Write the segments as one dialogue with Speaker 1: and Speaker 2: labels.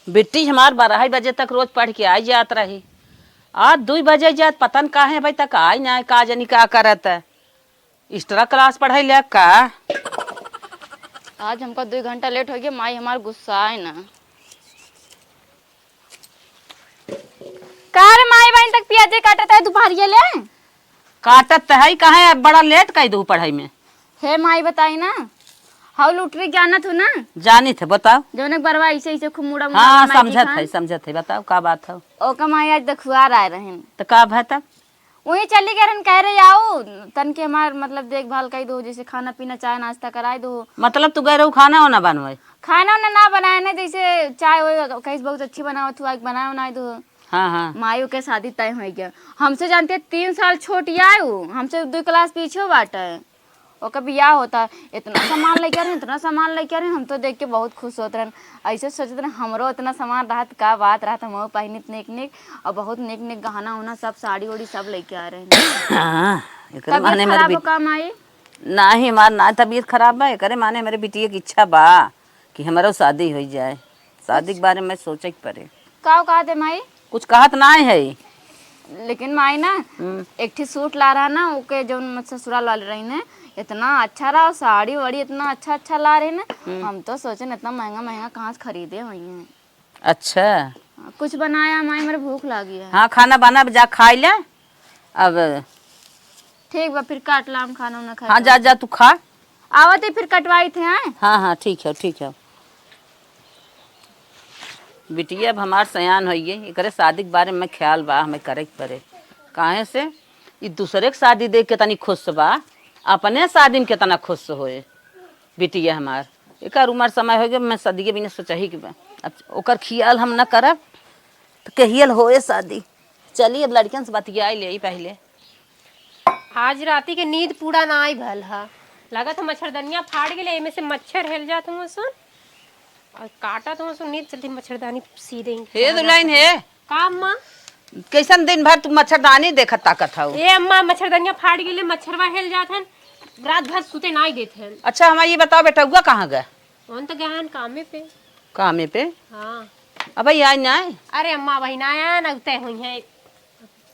Speaker 1: बेटी हमार 12 बजे तक रोज पढ़ के आई जात रही। आज 2 बजे जात पता न काहे भाई तक आई ना का जानी का करत है। एक्स्ट्रा क्लास पढ़ाई ले का।
Speaker 2: आज हमका 2 घंटा लेट हो गया। माई हमार गुस्सा है ना। का रे माई बहन तक प्याजे काटत है दोपहरिया ले।
Speaker 1: काटत है काहे बड़ा लेट कई दू पढ़ाई में।
Speaker 2: हे माई बताई ना हाउ लुटरी जाना थू ना।
Speaker 1: जानी थे बताओ।
Speaker 2: जौने बरवा ऐसे ऐसे खूब मुड़ा
Speaker 1: हाँ समझत है बताओ का बात है।
Speaker 2: ओका माई आज दखुआर आए रहन
Speaker 1: तो का भाई तब
Speaker 2: वही चली गए रहन कह रहे आओ तन के हमार मतलब देखभाल कर दो जैसे खाना पीना चाय नाश्ता कराए दो।
Speaker 1: मतलब तू गए रहू खाना वाना बनवाए।
Speaker 2: खाना उना ना बनाए ना जैसे चाय हो कहीं बहुत अच्छी बनाओ तू आज बनाए उनाए दो।
Speaker 1: हाँ हाँ
Speaker 2: मायू के शादी तय हो गया। हमसे जानते 3 साल छोटी आयु हमसे 2 क्लास पीछे बाटे। ओका बियाह होता इतना सामान लेके रहे इतना सामान लेके रहे। हम तो देख के बहुत खुश होते रहन। ऐसे सोचते रहे हमरो इतना सामान रहत का बात रहत हम पहनित निक निक और बहुत निक निक गहना उना सब साड़ी उड़ी सब लेके आ रहे हैं।
Speaker 1: हाँ एकरे
Speaker 2: तबीयत
Speaker 1: माने मेरे
Speaker 2: खराब हो काम आई
Speaker 1: नाही हमार ना तबीयत खराब बा। एकरे माने मेरे बिटिया की इच्छा बा कि हमारो शादी हो जाए। शादी के बारे में सोचे के पड़े।
Speaker 2: का कहा थे माई
Speaker 1: कुछ कहत ना है।
Speaker 2: लेकिन माई ना एक ठी सूट ला रहा ना ओके जो ससुराल वाले रही ने इतना अच्छा रहा साड़ी वाड़ी इतना अच्छा अच्छा ला रहे ना। हम तो सोचे इतना महंगा महंगा कहाँ से खरीदे हुई हैं।
Speaker 1: अच्छा
Speaker 2: कुछ बनाया माई मेरे भूख लगी है।
Speaker 1: हाँ खाना बना जा खाई ले अब।
Speaker 2: ठीक बा फिर काट ला हम खाना उना खा।
Speaker 1: हाँ जा जा तू खा।
Speaker 2: आवते फिर कटवाई थे हैं।
Speaker 1: हाँ हाँ ठीक है ठीक है। बिटिया अब हमार सयान होइए एकरे शादी के बारे में ख्याल बा हमें करे के पड़े। काहे से ये दूसरे के शादी देख के तनी खुश बा अपने शादी में कितना खुश होए। बिटिया हमार एक उम्र समय हो गया मैं शादी के बिना सोचही के बा। अब ओकर ख्याल हम न करब तो कहियल होए शादी। चलिए अब लड़कियन से बतियाई ले पहले।
Speaker 3: आज राती के नींद पूरा ना आई भल हा। लागत मच्छरदनिया फाड़ गेले एमे से मच्छर हेल जात हुआ सुन और काटत हुआ सुन नींद चलती मच्छरदानी सी देंगे।
Speaker 1: हे दुल्हन हे
Speaker 3: का अम्मा
Speaker 1: कैसन दिन भर तू मच्छरदानी देखत ताकत हऊ।
Speaker 3: ए अम्मा मच्छरदनिया फाड़ गेले मच्छरवा हेल जात हन रात भर सुते ना ही देते हन।
Speaker 1: अच्छा हमारा ये बताओ बेटा हुआ कहाँ गए।
Speaker 3: कौन तो गहन कामे पे।
Speaker 1: कामे पे।
Speaker 3: हाँ
Speaker 1: अब आई ना आए।
Speaker 3: अरे अम्मा वही ना आया ना उतय हुई है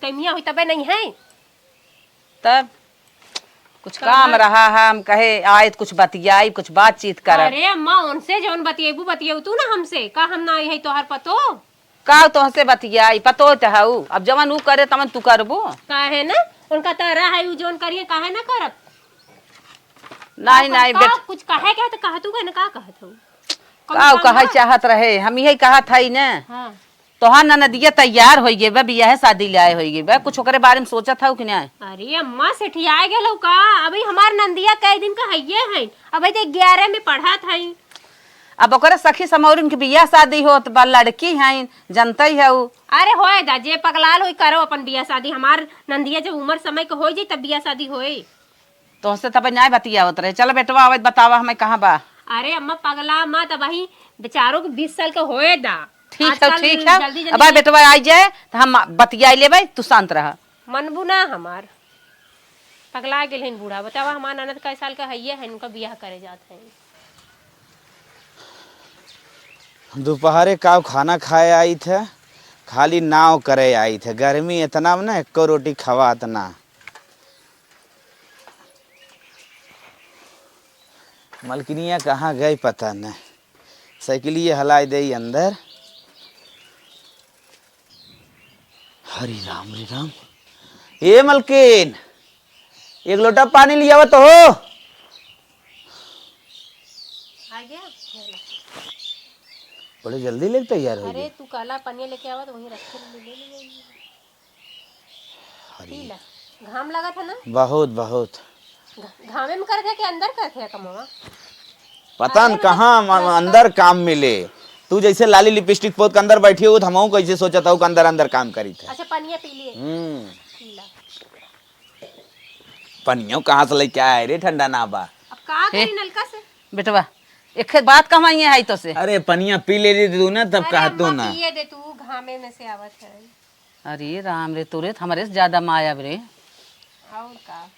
Speaker 3: कमिया हुई तबे नहीं है।
Speaker 1: तब कुछ काम रहा है हम कहे आए तो कुछ बतियाई कुछ बातचीत कर।
Speaker 3: अरे अम्मा उनसे जौन बतिएबू बतिएबू तू ना हमसे का हम ना आई है तोहर पतो
Speaker 1: का तो हसे बतियाई पतो तो हऊ अब जवन ऊ करे तमन तू करबो।
Speaker 3: काहे ना उनका तरह है उ जोन करिए काहे ना करब।
Speaker 1: नहीं नहीं बेटा
Speaker 3: कुछ कहे क्या तो कहतू का ना का कहत हूं
Speaker 1: का कहे चाहत रहे हम यही कहत हई ना।
Speaker 3: हां
Speaker 1: तोहार ननदिया तैयार हो गए बा बियाह शादी लाए हो गए बा कुछ ओकरे बारे में सोचत हऊ कि नहीं।
Speaker 3: अरे अम्मा सेठिया गेलौ का अभी हमार नंदिया कई दिन का हइये है अभी तो 11 में पढ़त हई।
Speaker 1: अब ओकरे सखी समौरिन के बियाह शादी होत बा लड़की हैं जनतई हऊ।
Speaker 3: अरे होए दा जे पगलाल होई करो अपन बियाह शादी हमार नंदिया जब उम्र समय के होई जी तब बियाह शादी होई।
Speaker 1: तो से तब न्याय बतियावत रहे। चलो बेटवा आवत बतावा हमें कहाँ बा।
Speaker 3: अरे अम्मा पगला मत वही बेचारों के 20 साल के होए दा।
Speaker 1: ठीक है अब बेटवा आई जाए तो हम बतिया लेबै तू शांत रह।
Speaker 3: मनबू ना हमार पगला गेल हन बूढ़ा बतावा हमार ननद कई साल का हइये है उनका बियाह करे जात है।
Speaker 4: दोपहरे का खाना खाए आई थे खाली नाव करे आई थे। गर्मी इतना में ना एको रोटी खवात ना। मलकिनिया कहाँ गई पता नहीं। साइकिलिए हलाई दे अंदर। हरी राम ए मलकिन एक लोटा पानी लिया तो हो।
Speaker 3: आ गया
Speaker 4: बड़े जल्दी लेके तैयार हो
Speaker 3: अरे
Speaker 4: गई।
Speaker 3: तू काला पनिया लेके आवा तो वहीं रखे ले ले घाम लगा था ना
Speaker 4: बहुत बहुत
Speaker 3: घामे में कर थे कि अंदर कर थे कमवा
Speaker 4: पता न कहाँ अंदर काम मिले। तू जैसे लाली लिपस्टिक पोत के अंदर बैठी हो हमहू कैसे सोचा था अंदर अंदर काम करी थे।
Speaker 3: अच्छा पनिया पी लिए
Speaker 4: पनियो कहाँ से लेके आए रे ठंडा ना बा।
Speaker 3: अब का करी नलका से
Speaker 1: बेटवा एक बात कमाइए है तो से।
Speaker 4: अरे पनिया पी ले रही तू ना तब कहा तू ना।
Speaker 3: पिए दे तू घामे में से आवत है।
Speaker 1: अरे राम रे तोरे हमारे से ज्यादा माया रे।
Speaker 3: और का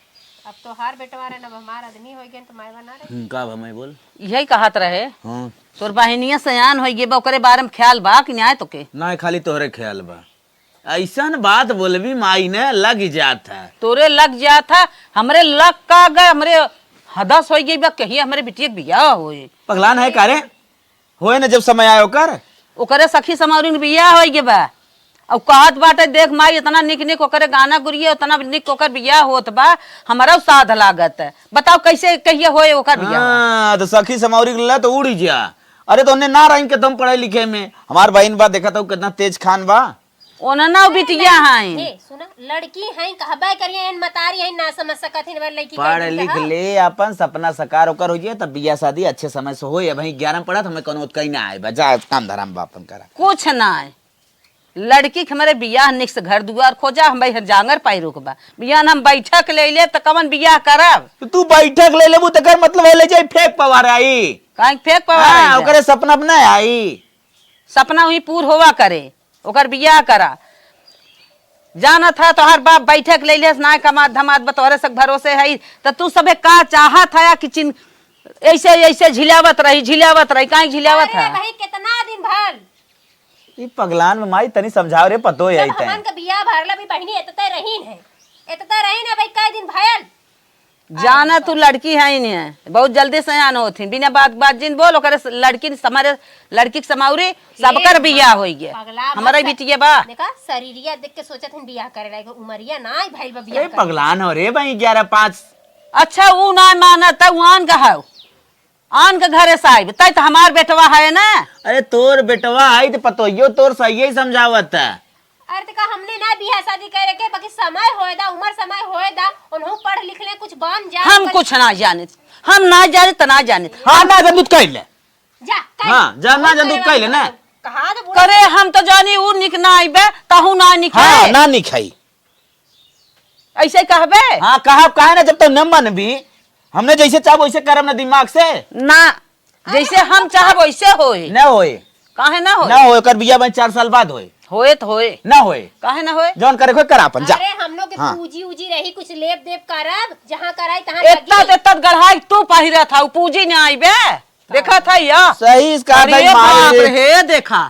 Speaker 3: अब तो हार बेटवा रहे अब हमार आदमी हो गए तो माय बना रहे।
Speaker 4: का भाई बोल।
Speaker 1: यही कहत रहे
Speaker 4: हाँ
Speaker 1: तोर बहनिया सयान हो गए बा ओकरे बारे में ख्याल बा कि न्याय तो के
Speaker 4: ना खाली तोहरे ख्याल बा। ऐसन बात बोलबी माई ने लग जात है।
Speaker 1: तोरे लग जा था हमरे लग का गए हमरे हदस हो गई बा कहीं हमरे बिटिया के बियाह होए
Speaker 4: पगलान है कारे होए ना जब समय आयो कर
Speaker 1: ओकरे सखी समावरी के बियाह हो गए बा अब कहत बाटे देख माई इतना निक निक ओकरे गाना गुरिये उतना निक ओकर बियाह होत बा हमारा साध लागत है बताओ कैसे कहिए होए ओकर बियाह।
Speaker 4: हाँ तो सखी समावरी के तो उड़ी जा। अरे तो उन्हें ना रही के तुम पढ़े लिखे में हमार बहन बा देखा तो कितना तेज खान बा
Speaker 1: ओना बिटिया हैं
Speaker 3: ए सुना लड़की हैं कहबे करिए इन मतारी हैं ना समझ सकत हैं लड़की
Speaker 4: पढ़ लिख ले अपन सपना साकार होकर हो जाए तब बियाह शादी अच्छे समय से होए। भाई 11 में पढ़ा हमें कोनो कहीं ना आए बा जा काम धराम बापन करा
Speaker 1: कुछ ना है लड़की के हमारे बियाह निक से घर दुआर खोजा हम भाई जांगर पाई रुकबा बियाह हम बैठक ले ले तो कवन बियाह करब।
Speaker 4: तो तू बैठक ले लेबू तकर मतलब ले जाई फेंक पवार आई
Speaker 1: काहे फेंक पवा
Speaker 4: हां ओकरे सपना अपना आई
Speaker 1: सपना वही पूर होवा करे ओकर बियाह करा जाना था तोहर बाप बैठक ले ले ना कमात धमात बतोरे से भरोसे है तो तू सबे का चाहत है कि चिन ऐसे ऐसे झिलावत रही काहे झिलावत है।
Speaker 3: भाई कितना दिन भर
Speaker 4: ई पगलान में माई तनी समझाओ रे पतो है
Speaker 3: जब हमन का बियाह भरला भी बहिनी एतते रहीन है भाई कई दिन भयल
Speaker 1: जाना तू लड़की है नहीं बहुत जल्दी सयान होती बिना बात जिन बोल ओकरे लड़की हमारे लड़की के समावरी सबकर बियाह हो गया हमारा बिटिया बा
Speaker 3: देखा शरीरिया देख के सोचत हन बियाह करे लायक उमरिया ना भाई बा बियाह
Speaker 4: ए पगलान हो रे भाई 11-5
Speaker 1: अच्छा ऊ ना मानत ऊ आन कहाऊ आन के घरे साहिब तय तो हमार बेटवा है ना।
Speaker 4: अरे तोर बेटवा आई तो पतोइयो तोर सही ही समझावत है।
Speaker 3: अर्थ का हमने ना बियाह शादी करे के बाकी समय होए दा उम्र समय होए दा उन्हों पढ़ लिख ले कुछ बन जा
Speaker 1: हम कुछ ना जाने हम ना जाने तो ना जाने
Speaker 4: हां ना जंदूत कह ले
Speaker 3: जा
Speaker 4: हां जाना जंदूत कह ले ना
Speaker 3: कहा तो
Speaker 1: करे हम तो जानी ऊ निक ना आइबे तहू ना निखाए
Speaker 4: हां ना निखाई
Speaker 1: ऐसे कहबे
Speaker 4: हां कहा काहे ना जब तक न मन भी हमने जैसे चाहो वैसे करम ना दिमाग से
Speaker 1: ना जैसे हम चाहब वैसे होए
Speaker 4: ना होए
Speaker 1: काहे ना होए
Speaker 4: ना होए कर बिया में 4 साल बाद होए
Speaker 1: होए तो होए
Speaker 4: ना होए
Speaker 1: काहे ना होए
Speaker 4: जौन करे कोई करा अपन जा।
Speaker 3: अरे हम लोग के
Speaker 4: हाँ।
Speaker 3: पूजी उजी रही कुछ लेप देप करब जहां कराई तहां
Speaker 1: इतना गढ़ाई तू पहिरा था पूजी ना आइबे देखा था या
Speaker 4: सही इसका
Speaker 1: अरे बाप रे हे देखा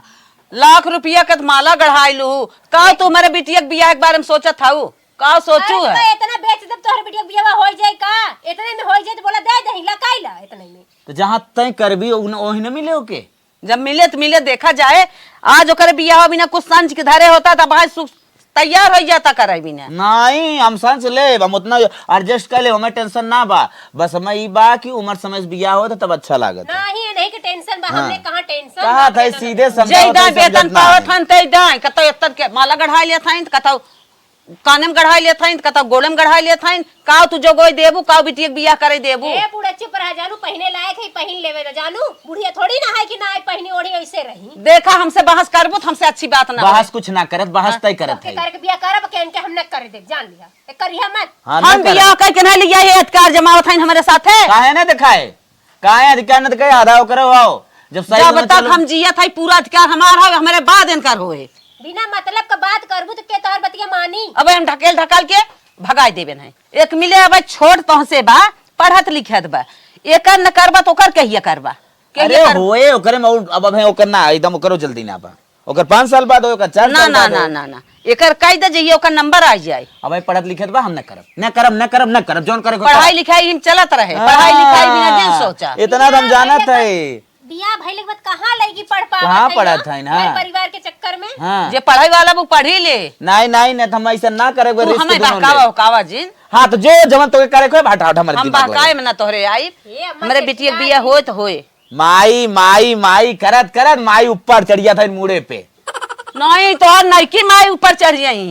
Speaker 1: लाख रुपया का माला गढ़ाई लू का तू मेरे बिटिया के बियाह के बारे में सोचा था का सोचू है
Speaker 3: तो इतना बेच दब तोहर बिटिया बियाह हो जाए का इतने में हो जाए तो बोला दे दही लकाइला इतने में
Speaker 4: तो जहां तय करबी ओही न मिले ओके
Speaker 1: जब मिले तो मिले देखा जाए आज ओकर बियाह बिना कुछ सांझ के धरे होता था भाई तैयार हो जाता करे बिना
Speaker 4: नहीं हम सांस ले हम उतना एडजस्ट कर ले हमें टेंशन ना बा बस हमें ई बा कि उम्र समय से बियाह हो तो तब अच्छा लागत है।
Speaker 3: नहीं के टेंशन बा हमने कहां टेंशन
Speaker 4: कहा था सीधे
Speaker 1: जय
Speaker 4: समझाओ
Speaker 1: दाई वेतन पावत हन तय दाई कतो एतर के माला गढ़ाई ले थाइन कतो काने में गढ़ाई ले थाइन कतो गोले में गढ़ाई ले थाइन काव तू जो गोई देबू काव बिटिया के बियाह करे देबू
Speaker 3: ए बूढ़ा चुप रह जानू पहने लायक है पहन लेवे ना जानू बुढ़िया थोड़ी ना है कि ना पहनी ओढ़ी ऐसे रही
Speaker 1: देखा हमसे बहस करबो तो हमसे अच्छी बात ना
Speaker 4: बहस कुछ ना करत बहस तय करत है
Speaker 3: करके बियाह करब के इनके हमने कर दे जान लिया ए करिया मत
Speaker 1: हम बियाह कर के ना लिया ये अधिकार जमावत हन हमारे साथे
Speaker 4: काहे ना दिखाए काहे अधिकार न दिखाए आधा करो आओ जब सही
Speaker 1: जब तक हम जिया था पूरा अधिकार हमारा है हमारे बाद इनकार होए
Speaker 3: बिना मतलब का बात करबू तो के तोहर बतिया मानी
Speaker 1: अब हम ढकेल ढकाल के भगाई देबे नहीं एक मिले अब छोड़ तोहसे बा पढ़त लिखत बा एकर न करबा तो ओकर कहिए करबा
Speaker 4: अरे होए ओकरे में अब है ओकर ना एकदम ओकरो जल्दी ना बा ओकर 5 साल बाद होए ओकर 4
Speaker 1: ना
Speaker 4: साल
Speaker 1: ना
Speaker 4: बाद
Speaker 1: ना ना ना एकर कह दे जइए ओकर नंबर आ जाए
Speaker 4: अब पढ़त लिखत बा हम न करब जौन करे
Speaker 1: पढ़ाई लिखाई इन चलत रहे पढ़ाई लिखाई बिना दिन सोचा
Speaker 4: इतना हम जानत है
Speaker 3: बियाह भइले के बाद कहां लगी पढ़ पावत
Speaker 4: कहाँ पढ़त है ना
Speaker 3: परिवार के चक्कर में
Speaker 4: हां
Speaker 1: जे पढ़ाई वाला वो पढ़ी ले
Speaker 4: नहीं हम ऐसा ना करे
Speaker 1: तू हमें बहकावा कावा जिन
Speaker 4: हां तो जो जवन तो करे कोई भाटा हमर
Speaker 1: हम बहकाए में ना तोहरे आई हमरे बिटिया बिया होए तो होए
Speaker 4: माई माई माई करत माई ऊपर चढ़िया था मुड़े पे
Speaker 1: नहीं तो नईकी माई ऊपर चढ़ जाई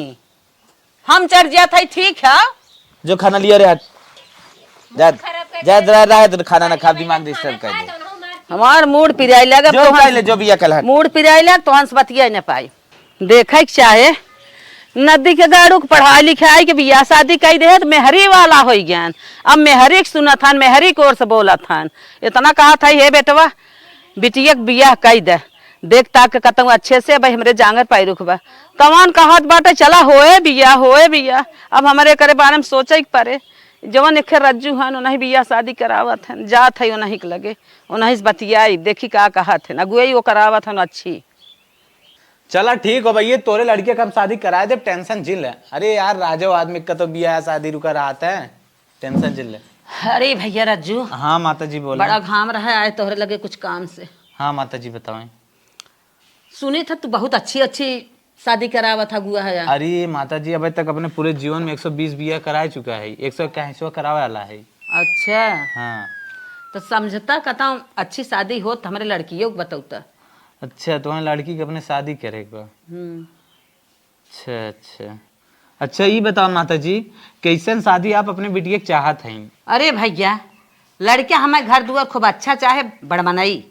Speaker 1: हम चढ़ जाया था ठीक है
Speaker 4: जो खाना लिया रे जा रहा है तो खाना ना खा दिमाग डिस्टर्ब कर दे
Speaker 1: हमार मूड पिराई लगे
Speaker 4: जो पहले जो बिया कल
Speaker 1: मूड पिराई लग तो हंस बतिया न पाई देखे के चाहे नदी के गाड़ू के पढ़ाई लिखाई के बियाह शादी कई दे तो मेहरी वाला हो ज्ञान अब मेहरी के सुना था मेहरी कोर से बोला था इतना कहा था हे बेटवा बिटिया के बियाह कई दे देख ताक कतऊ अच्छे से भाई हमरे जांगर पाई रुकबा कमान कहत बाटे चला होए बिया अब हमारे करे बारे में सोचे के पड़े जवन एक रज्जू हन उन्हीं बिया शादी करावत हन, जात है उन्हीं के लगे, उन्हीं से बतियाई देखी का कहत है, अगुआई वो करावत हन अच्छी।
Speaker 4: चला ठीक हो भैया, तोरे लड़के का हम शादी कराए दे, टेंशन झिल है। अरे यार राजो आदमी का तो बिया शादी रुका रहा है, टेंशन झिल है।
Speaker 1: अरे भैया रज्जू,
Speaker 4: हाँ माता जी बोले।
Speaker 1: बड़ा घाम रहा है, आए तोहरे लगे कुछ काम से।
Speaker 4: हाँ माता जी बताओ।
Speaker 1: सुनी था तू बहुत अच्छी अच्छी शादी करावत था गुआ है।
Speaker 4: अरे माता जी अभी तक अपने पूरे जीवन में 120 बिया करा चुका है, 181 करावे वाला है।
Speaker 1: अच्छा
Speaker 4: हाँ
Speaker 1: तो समझता कहता हूँ अच्छी शादी हो तो हमारे लड़कियों को बताऊता।
Speaker 4: अच्छा, तुम्हारी लड़की के अपने शादी करेगा।
Speaker 1: हम्म।
Speaker 4: अच्छा अच्छा अच्छा, ये बताओ माता जी, कैसन शादी आप अपने बिटिया के चाहत हैं?
Speaker 1: अरे भैया लड़के हमारे घर दुआर खूब अच्छा चाहे बड़मनई।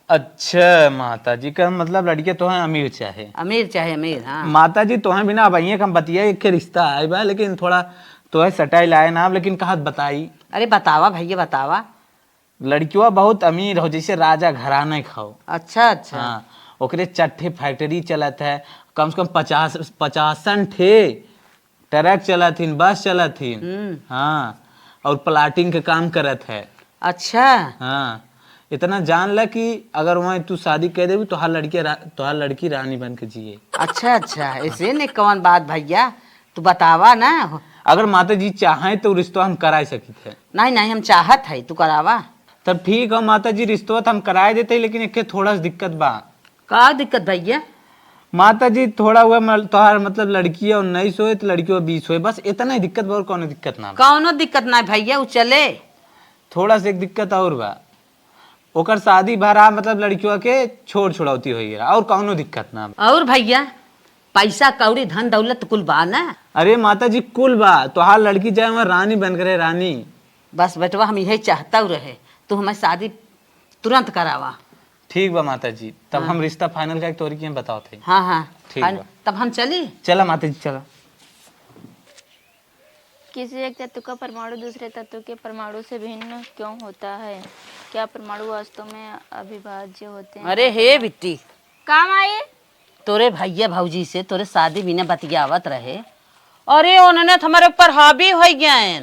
Speaker 4: अच्छा माता जी का मतलब लड़के तो हैं अमीर चाहे।
Speaker 1: अमीर चाहे अमीर। हाँ
Speaker 4: माता जी तो हैं बिना अब कम बतिया एक के रिश्ता आए बा, लेकिन थोड़ा तो है सटाई लाए नाम, लेकिन कहा बताई।
Speaker 1: अरे बतावा भैया बतावा।
Speaker 4: लड़कियों बहुत अमीर हो, जैसे राजा घराने खाओ।
Speaker 1: अच्छा अच्छा।
Speaker 4: हाँ ओकरे चट्ठे फैक्ट्री चलत है, कम से कम 50 ठे ट्रक चलत हिन, बस चलत हिन। हाँ और प्लाटिंग के काम करत है।
Speaker 1: अच्छा
Speaker 4: हाँ इतना जान ल कि अगर वहाँ तू शादी कर देवी तो हर लड़की रानी बन के जिए।
Speaker 1: अच्छा अच्छा, ऐसे नहीं कौन बात भैया, तू बतावा ना।
Speaker 4: अगर माता जी चाहें तो रिश्ता हम कराए सकी थे।
Speaker 1: नहीं नहीं हम चाहत है तू करावा।
Speaker 4: तब ठीक है माता जी, रिश्ता तो हम कराए देते, लेकिन एक थोड़ा सा दिक्कत बा।
Speaker 1: का दिक्कत भैया?
Speaker 4: माता जी थोड़ा हुआ तोहार मतलब लड़की 19 होए तो लड़की 20 होए, बस इतना ही दिक्कत बा, और कौनो दिक्कत ना बा।
Speaker 1: कौनो दिक्कत ना भैया, वो चले।
Speaker 4: थोड़ा सा एक दिक्कत और बा, ओकर शादी भरा मतलब लड़कियों के छोड़ौती होई है, और कौनो दिक्कत ना बा।
Speaker 1: और भैया पैसा कौड़ी धन दौलत कुल बा ना?
Speaker 4: अरे माता जी कुल बा, तोहार लड़की जाए वहाँ रानी बन करे, रानी।
Speaker 1: बस बेटवा हम यही चाहता रहे, तू हमें शादी तुरंत करावा।
Speaker 4: ठीक बा माता जी, तब हम रिश्ता फाइनल करके तोरी के बताओ थे।
Speaker 1: हाँ हाँ
Speaker 4: ठीक बा।
Speaker 1: तब हम चली।
Speaker 4: चला माता जी चला।
Speaker 2: किसी एक तत्व का परमाणु दूसरे तत्व के परमाणु से भिन्न क्यों होता है? क्या परमाणु वास्तव में अविभाज्य होते हैं?
Speaker 1: अरे हे बिट्टी,
Speaker 2: काम आए
Speaker 1: तोरे भैया भौजी से तोरे शादी बिना बतियावत रहे, अरे उन्होंने तो हमारे ऊपर हावी हो गए,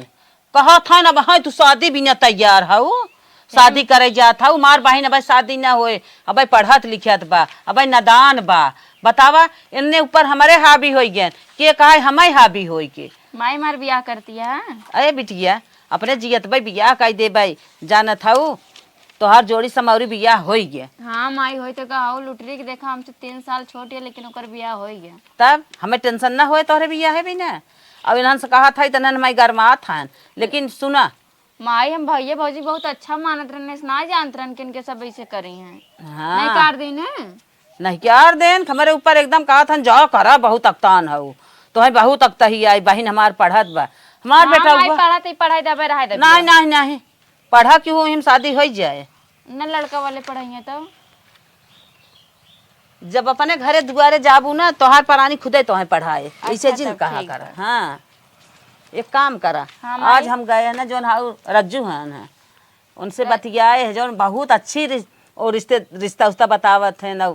Speaker 1: कहा था ना वहाँ तू शादी बिना तैयार हूँ, शादी करे जात हूँ, मार बहिन अब शादी ना होए, अब पढ़त लिखत बा, अब नदान बा, बतावा इन्ने ऊपर हमारे हावी हो गए, के कहा हमें हावी हो के
Speaker 2: माई मार बियाह करती है।
Speaker 1: अरे बिटिया अपने जियत भाई बियाह कह दे भाई, जानत हूँ तोहार जोड़ी समौरी बियाह हो गया।
Speaker 2: हाँ माई होई तो कहा लुटरी के देखा हमसे 3 साल छोटी है, लेकिन ओकर बियाह हो गया।
Speaker 1: तब हमें टेंशन ना होए तोहरे बियाह है भी ना। अब इन्हन से कहा था इतना मैं गरमात था, लेकिन सुना
Speaker 2: माई हम भैया भौजी बहुत अच्छा मानत रहने, ना जानत रहन किनके सब ऐसे करी हैं।
Speaker 1: हाँ
Speaker 2: नहीं कार दिन है
Speaker 1: नहीं क्या देन हमारे ऊपर एकदम कहा था जाओ करा, बहुत अक्तान है तो है, बहुत अक्ता ही आई बहन हमार पढ़त बा, हमार बेटा हुआ
Speaker 2: पढ़ाई दबे रहा है।
Speaker 1: नहीं नहीं नहीं पढ़ा क्यों, हम शादी हो जाए
Speaker 2: न लड़का वाले पढ़ाई तो
Speaker 1: जब अपने घरे दुआरे जाबू ना तोहार परानी खुदे तो है पढ़ाए, ऐसे जिन कहा करा। हाँ एक काम करा,
Speaker 2: हाँ,
Speaker 1: आज हम गए हैं ना जो रज्जू हैं उनसे बतियाए है, जो बहुत अच्छी और रिश्ता उस्ता बतावत है ना,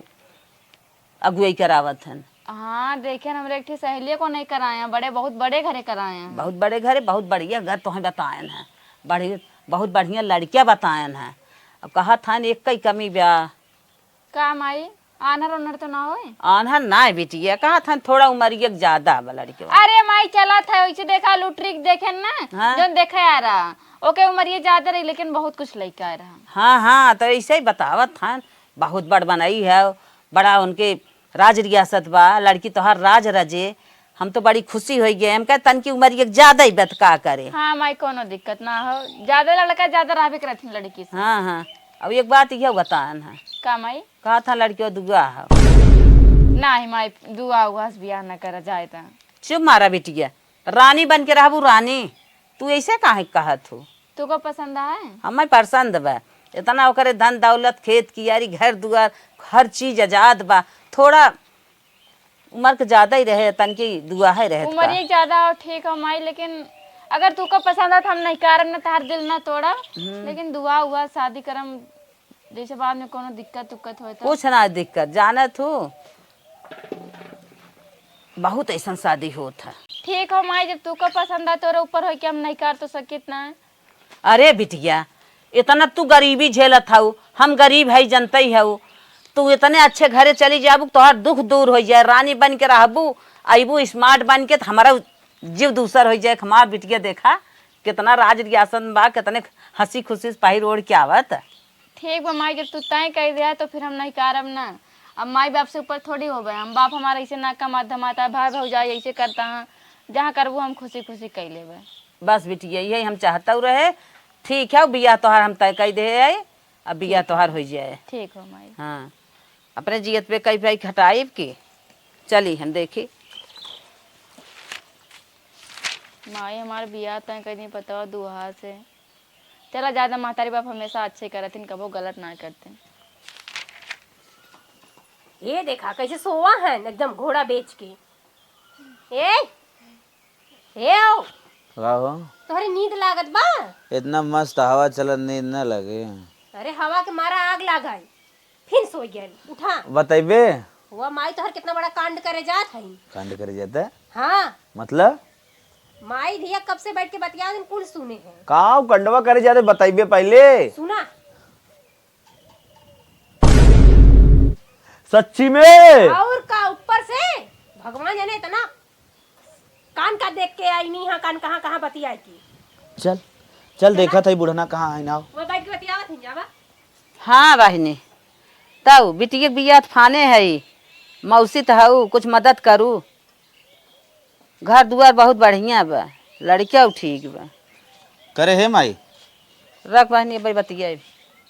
Speaker 1: अगुवाई करावत है।
Speaker 2: हाँ देखे हमरे एक सहेली को नहीं कराए हैं, बहुत बड़े घरे कराए हैं।
Speaker 1: बहुत बड़े घरे, बहुत बढ़िया घर तो हैं बतायन है, बहुत बढ़िया लड़कियां बतायन है। अब कहा था एक कई कमी ब्याह
Speaker 2: का माई आनर उनर तो ना होए?
Speaker 1: आनहर ना बिटिया, कहा था थोड़ा उमरिया ज्यादा बा लड़के।
Speaker 2: अरे माई चला था वैसे देखा लुटरी देखे ना।
Speaker 1: हाँ?
Speaker 2: जो देखे आ रहा ओके उमरिया ज्यादा रही, लेकिन बहुत कुछ लड़का आ रहा।
Speaker 1: हाँ हाँ तो ऐसे ही बतावत था, बहुत बड़ बनाई है, बड़ा उनके राज रियासत बा, लड़की तो हर राज रजे, हम तो बड़ी खुशी हो गए। हम कहे तन की उम्र एक ज्यादा ही बत का करे।
Speaker 2: हाँ माई कोनो दिक्कत ना हो, ज्यादा लड़का ज्यादा रहा भी करथिन लड़की से।
Speaker 1: हाँ हाँ अब एक बात यह बतान है,
Speaker 2: का माई
Speaker 1: कहा था लड़कियों दुआ है
Speaker 2: नहीं माई दुआ उआ से बियाह न कर जाए तो।
Speaker 1: चुप मारा बिटिया, रानी बन के रहबू रानी, तू ऐसे काहे कहत हो?
Speaker 2: तुको पसंद है?
Speaker 1: हमें पसंद बा, इतना ओकरे धन दौलत खेत कियारी घर दुआर हर चीज आजाद बा, थोड़ा उम्र के ज्यादा ही रहे, तन की दुआ है रहे
Speaker 2: उम्र एक ज्यादा हो ठीक है माई, लेकिन अगर तुको पसंद है तो हम नहीं करम ना, तार दिल ना तोड़ा, लेकिन दुआ हुआ शादी करम जैसे बाद में कोनो दिक्कत उक्कत हो तो।
Speaker 1: कुछ ना दिक्कत, जानत हो बहुत ऐसा शादी होता है।
Speaker 2: ठीक हो माई, जब तू को पसंद है तोरे ऊपर हो कि हम नहीं कर तो सकित ना।
Speaker 1: अरे बिटिया इतना तू गरीबी झेलत हऊ, हम गरीब है जनता ही हऊ। तू इतने अच्छे घरे चली जाबू तोहर दुख दूर हो जाए, रानी बन के रहबू, अबू स्मार्ट बन के, हमारा जीव दूसर हो जाए। हमार बिटिया देखा कितना राज रियासन बा, कितने हंसी खुशी से पहिर ओढ़ के आवत।
Speaker 2: ठीक बा माई, जब तू तय कह दिया तो फिर हम नहीं करब ना। अब माई बाप से ऊपर थोड़ी हो गए हम, बाप हमारा ऐसे ना कमा धमाता है, भाई भौजाई ऐसे करता है, जहाँ करबू हम खुशी खुशी कह लेबे।
Speaker 1: बस बिटिया यही हम चाहता रहे। ठीक है बिया तोहार हम तय कह दे है, अब बिया तोहार हो जाए।
Speaker 2: ठीक हो माई।
Speaker 1: हाँ अपने जियत पे कई भाई खटाइब की चली हम देखी।
Speaker 2: माई हमारे बिया तय कहीं नहीं पता दुआ से। चला ज्यादा महतारी बाप हमेशा अच्छे करते, कबो गलत ना करते।
Speaker 3: ये देखा कैसे सोवा है एकदम घोड़ा बेच के। ए ओ
Speaker 5: हो
Speaker 3: तोहरी नींद लागत बा?
Speaker 5: इतना मस्त हवा चलत नींद न लगे।
Speaker 3: अरे हवा के मारा आग लागल, फिर सो गेल। उठा
Speaker 5: बतैबे
Speaker 3: हुआ माई तोहर कितना बड़ा कांड करे जात है।
Speaker 5: कांड करे जाता
Speaker 3: हाँ
Speaker 5: मतलब
Speaker 3: माई धिया कब से बैठ के बतिया दिन कुल सुने हैं।
Speaker 5: काव कंडवा करे जाते बतैबे पहले।
Speaker 3: सुना
Speaker 5: सच्ची में
Speaker 3: और का ऊपर से भगवान जाने इतना कान का देख के आई नहीं। हाँ कान कहाँ कहाँ बतिया की।
Speaker 5: चल चल देखा था बुढ़ना कहाँ है ना।
Speaker 3: वो बैठ के बतियावत ही जावा।
Speaker 1: हाँ बहनी तब बिटिया बिया फाने है, मौसी तो हऊ, कुछ मदद करू। घर दुआर बहुत बढ़िया बा, लड़किया ठीक बा।
Speaker 5: करे है माई
Speaker 1: रख बहनी भाई बतिया।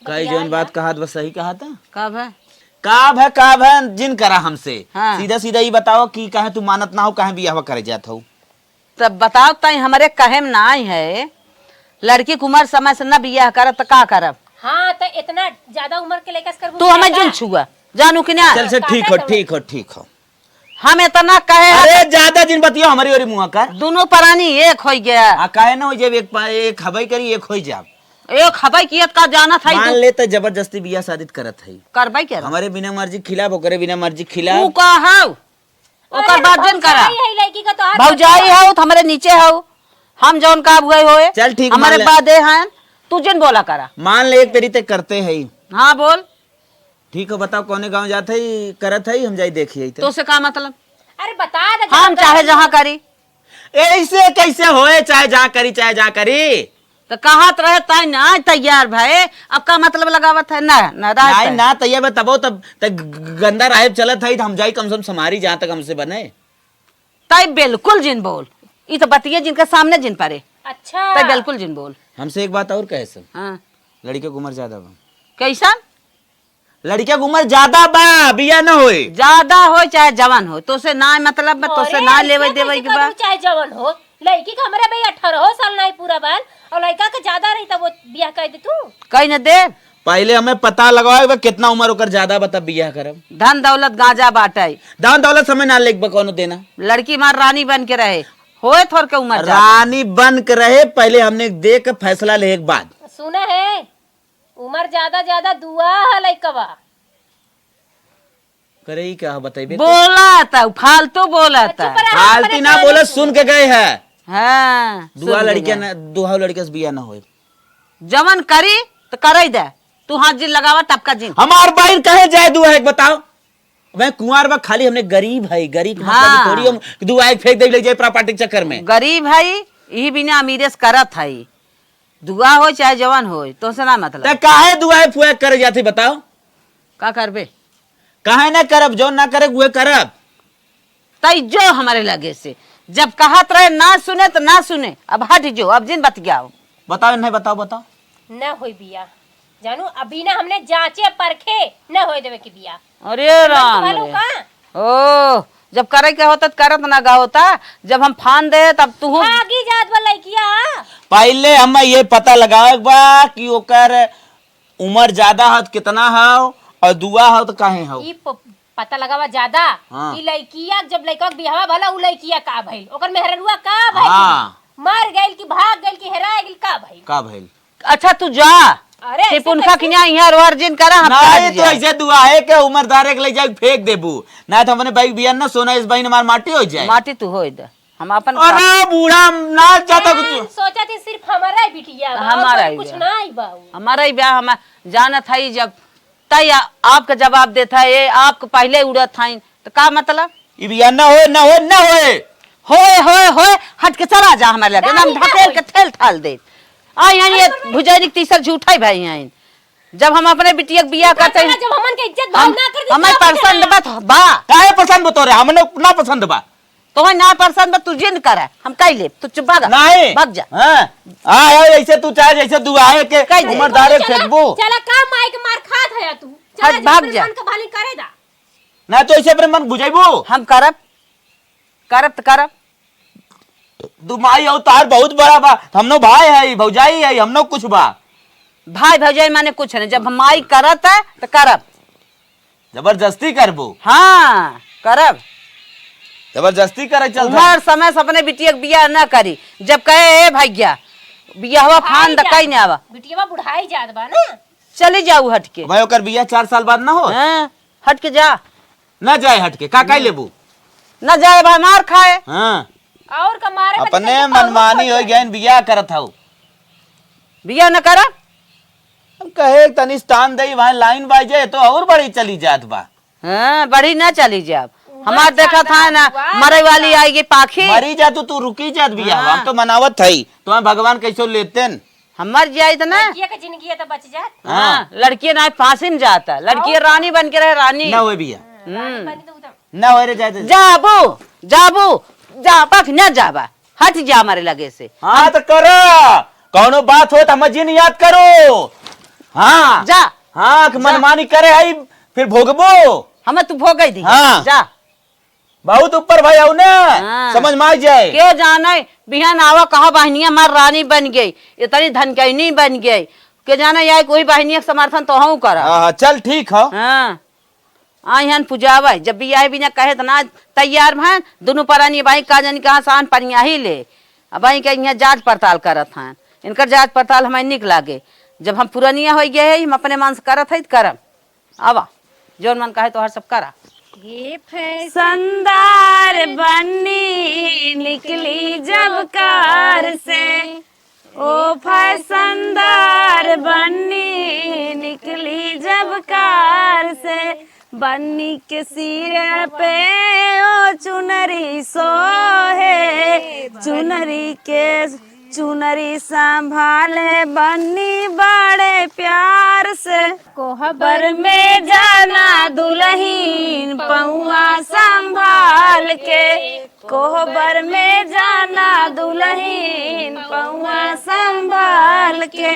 Speaker 5: कई जौन बात कहा बस सही कहा था।
Speaker 1: कब है
Speaker 5: काब है जिन करा हमसे।
Speaker 1: हाँ।
Speaker 5: सीधा सीधा ही बताओ कि कहे तू मानत ना हो, कहे बियाह करे जात हो।
Speaker 1: तब बताओ तई हमारे कहे में ना है, लड़की की उम्र समय से न बियाह करब तो का करब।
Speaker 3: हाँ तो इतना ज्यादा उम्र के लेकर कर
Speaker 1: तू हमें जिन छुआ जानू कि ना।
Speaker 5: चल से ठीक हो ठीक हो ठीक हो।
Speaker 1: हम इतना कहे
Speaker 5: अरे ज्यादा जिन बतियो हमारी ओरी मुँह कर।
Speaker 1: दोनों प्राणी एक हो गया।
Speaker 5: आ काहे ना हो जब एक हवाई करी एक हो जाब।
Speaker 1: एक हवाई कियत का जाना था
Speaker 5: मान ले तो जबरदस्ती बियाह शादी करत है।
Speaker 1: करबाई के
Speaker 5: हमारे बिना मर्जी खिलाफ ओकरे बिना मर्जी
Speaker 1: तू
Speaker 5: खिलाफ।
Speaker 1: का हऊ ओकर बाद जन करा।
Speaker 3: लड़की का तो
Speaker 1: भौजाई हऊ तो हमारे नीचे हऊ, हम जौन का गए होए
Speaker 5: चल ठीक
Speaker 1: हमारे
Speaker 5: मान ले।
Speaker 1: बाद हैं तू जिन बोला करा।
Speaker 5: मान ले एक पेरी ते करते है।
Speaker 1: हाँ बोल।
Speaker 5: ठीक हो बताओ कौने गांव जाते है करत है हम जाई देखिए
Speaker 1: तो से का मतलब।
Speaker 3: अरे बता दे।
Speaker 1: हम चाहे जहाँ करी
Speaker 5: ऐसे कैसे होए, चाहे जहाँ करी चाहे जहाँ करी।
Speaker 1: तो कहत रहे तय ना तैयार भाई, अब का मतलब लगावत है ना ना
Speaker 5: नहीं ना तैयार तबो तब गंदा राहेब चलत है हम जाई कम से कम समारी जहाँ तक हमसे बने।
Speaker 1: तय बिल्कुल जिन बोल, ये तो बतिये जिनके सामने जिन परे।
Speaker 3: अच्छा
Speaker 1: तय बिल्कुल जिन बोल।
Speaker 5: हमसे एक बात और कहे सब,
Speaker 1: हाँ
Speaker 5: लड़कियों की उम्र ज्यादा बा।
Speaker 1: कैसा
Speaker 5: लड़कियों की उम्र ज्यादा बा, बिया न होए।
Speaker 1: ज्यादा हो चाहे जवान हो तो से ना मतलब तो से ना लेवे देवे के बाद।
Speaker 3: चाहे जवान हो, लड़की का हमारे भाई 18 साल नहीं पूरा बाल, और लड़का का ज्यादा रही तब वो बियाह कर दे तू।
Speaker 1: कहीं न दे
Speaker 5: पहले हमें पता लगाओ कितना उम्र ओकर ज्यादा बता बियाह करब।
Speaker 1: धन दौलत गांजा बाटे,
Speaker 5: दान दौलत समय ना लेक कौनो देना।
Speaker 1: लड़की मार रानी बन के रहे होए थोड़ के उम्र
Speaker 5: रानी बन के रहे पहले हमने देख के फैसला ले के बाद।
Speaker 3: सुना है उम्र ज्यादा ज्यादा दुआ है लड़कवा।
Speaker 5: करे ही क्या बताइए।
Speaker 1: बोला था फालतू बोला था।
Speaker 5: फालतू ना बोला सुन के गए है।
Speaker 1: हाँ
Speaker 5: दुआ लड़कियां ना दुआ लड़के से बिया ना होए।
Speaker 1: जवन करी तो करे दे, तू हाथ जिन लगावा टपका जिन।
Speaker 5: हमार बाहर कहे जाए दुआ है बताओ। मैं कुंवार बा खाली हमने गरीब है, गरीब के
Speaker 1: हाँ।
Speaker 5: मतलब थोड़ी हम दुआ एक फेंक दे ले जाए प्रॉपर्टी के चक्कर में।
Speaker 1: गरीब है यही बिना अमीरेस करत है, दुआ हो चाहे जवान हो तो से ना मतलब।
Speaker 5: ते काहे दुआ फुआ करे जाती बताओ।
Speaker 1: का करबे
Speaker 5: काहे ना करब, जो ना करे वो करब।
Speaker 1: तई जो हमारे लगे से जब कहत रहे ना सुने तो ना सुने, अब हट जो, अब जिन बत गया
Speaker 5: बताओ नहीं बताओ बताओ।
Speaker 3: न होई बिया जानू, अभी ना हमने जांचे परखे न होई देवे की बिया।
Speaker 1: अरे राम
Speaker 3: मालूम
Speaker 1: रे।
Speaker 3: का
Speaker 1: ओ जब करे के होता करत ना गा होता, जब हम फान दे तब तू
Speaker 3: आगी जात बा लड़किया।
Speaker 5: पहले हमें ये पता लगावे बा कि ओकर उम्र ज्यादा है कितना है और दुआ है तो काहे है।
Speaker 3: ई पता लगावा ज्यादा
Speaker 5: हाँ।
Speaker 3: ई लड़किया जब लड़का के बियाह भला उ लड़किया का भइल, ओकर मेहररुआ का भइल,
Speaker 5: हाँ।
Speaker 3: मर गइल कि भाग गइल कि हेरा गइल का भइल।
Speaker 5: का भइल।
Speaker 1: अच्छा तू जा
Speaker 3: अरे
Speaker 1: सिर्फ उनका किया यहाँ वर्जिन करा हम
Speaker 5: नहीं तो ऐसे दुआ है कि उम्र दारे के ले जाके फेंक देबू ना तो हमने भाई बिया ना सोना इस भाई ने मार माटी हो जाए।
Speaker 1: माटी तू हो इधर हम अपन
Speaker 5: अरे बूढ़ा ना जाता कुछ
Speaker 3: सोचा थी सिर्फ हमारा ही बिटिया बा,
Speaker 1: हमारा
Speaker 3: और
Speaker 1: ही
Speaker 3: कुछ
Speaker 1: बिया।
Speaker 3: ना ही बाऊ।
Speaker 1: हमारा ही ब्याह हम जाना था ही जब तय आपका जवाब देता है ये आपको पहले उड़त था तो का मतलब
Speaker 5: ई बिया ना हो ना हो ना होए
Speaker 1: होए हट के चला जा हमारे लगे हम ढकेल के ठेल ठाल दे आ यहाँ ये भुजैनी तीसर झूठा ही भाई यहाँ जब हम अपने बिटिया बियाह करते हैं
Speaker 3: जब हमन के इज्जत भाव ना कर दी
Speaker 1: हमें पसंद बा
Speaker 5: काहे पसंद बतो रे हमने ना पसंद बा
Speaker 1: तो ना पसंद बा तू जिद करे हम कह ले तू चुप भाग
Speaker 5: नहीं
Speaker 1: भाग जा
Speaker 5: हां हां ऐसे तू चाहे जैसे दुआ है के
Speaker 1: कह दे।
Speaker 5: उम्र दारे फेंकबू
Speaker 3: चला का माई के मार खात है तू
Speaker 1: हट,
Speaker 3: चला
Speaker 1: भाग जा।
Speaker 3: मन का भाली करे दा।
Speaker 5: ना तो ऐसे अपने मन बुझाइबू
Speaker 1: हम करब तो करब
Speaker 5: तू माई अवतार बहुत बड़ा बा हमनो भाई है भौजाई है हमनो कुछ बा
Speaker 1: भाई भौजाई माने कुछ नहीं जब हम माई करत है तो करब
Speaker 5: जबरदस्ती करबू
Speaker 1: हाँ करब
Speaker 5: जबरदस्ती करे चल
Speaker 1: उम्र समय से अपने बिटिया के बियाह न करी जब कहे ए भैया बियाह हुआ फान द कहीं नहीं आवा
Speaker 3: बिटिया बुढ़ाई जात बा ना।
Speaker 1: चले जाऊ हट के
Speaker 5: भाई ओकर बिया 4 साल बाद ना हो
Speaker 1: हाँ, हट के जा
Speaker 5: ना जाए हट के का लेबू
Speaker 1: न जाए भाई मार खाए
Speaker 5: हां
Speaker 3: और का मारे में
Speaker 5: अपने
Speaker 3: तो
Speaker 5: मनमानी हो गया बिया करत हूं
Speaker 1: बियाह न करा
Speaker 5: कहे तनी स्थान दई वहां लाइन बाजे तो और बड़ी चली जात बा
Speaker 1: हाँ बढ़ी न चली जाब हमार देखा था ना मरे वाली आएगी पाखी
Speaker 5: मरी जा तू रुकी जात बिया हम तो मनावत थई तो भगवान कैसो लेतेन
Speaker 1: हम मर जाए तो ना
Speaker 3: बिटिया के जिंदगी है तो बच जात।
Speaker 1: हाँ लड़की ना फांसी में जाता लड़की रानी बन के रहे रानी
Speaker 5: ना होए बिया
Speaker 3: बनी तो उधर
Speaker 5: ना होए रे जाए तो
Speaker 1: जाबू जा पाख न जाबा हट जा हमारे लगे से
Speaker 5: हां तो करो कौनो बात हो तो हम जिन याद करो हां
Speaker 1: जा
Speaker 5: हां कि मनमानी करे हई फिर भोगबो
Speaker 1: हमें तू भोग दी
Speaker 5: हाँ।
Speaker 1: जा
Speaker 5: बहुत ऊपर भाई आओ ना
Speaker 1: हाँ।
Speaker 5: समझ में आ जाए
Speaker 1: के जाने बिहान आवा कहा बहनिया मार रानी बन गई इतनी धनकैनी बन गई के जाने यार कोई बहनिया के समर्थन तो हूँ करा
Speaker 5: हाँ चल ठीक है
Speaker 1: हाँ यहाँ पुजावा जब भी आए बिना कहे तो ना तैयार भाई दोनों परानी भाई का जानी कहाँ सान परिया ही ले अब भाई के यहाँ जांच पड़ताल करत हैं इनकर जांच पड़ताल हमें निक लागे जब हम पुरानिया हो गए हम अपने मन से करत है करब आवा जौन मन कहे तो हर सब करा
Speaker 3: ये फैस
Speaker 2: संदार बन्नी निकली जब कार से ओ फैसनदार बन्नी निकली जब कार से बन्नी के सिर पे ओ चुनरी सोहे चुनरी संभाले बन्नी बड़े प्यार से कोहबर में जाना दुल्हीन पौआ संभाल के कोहबर में जाना दुल्हीन पौआ संभाल के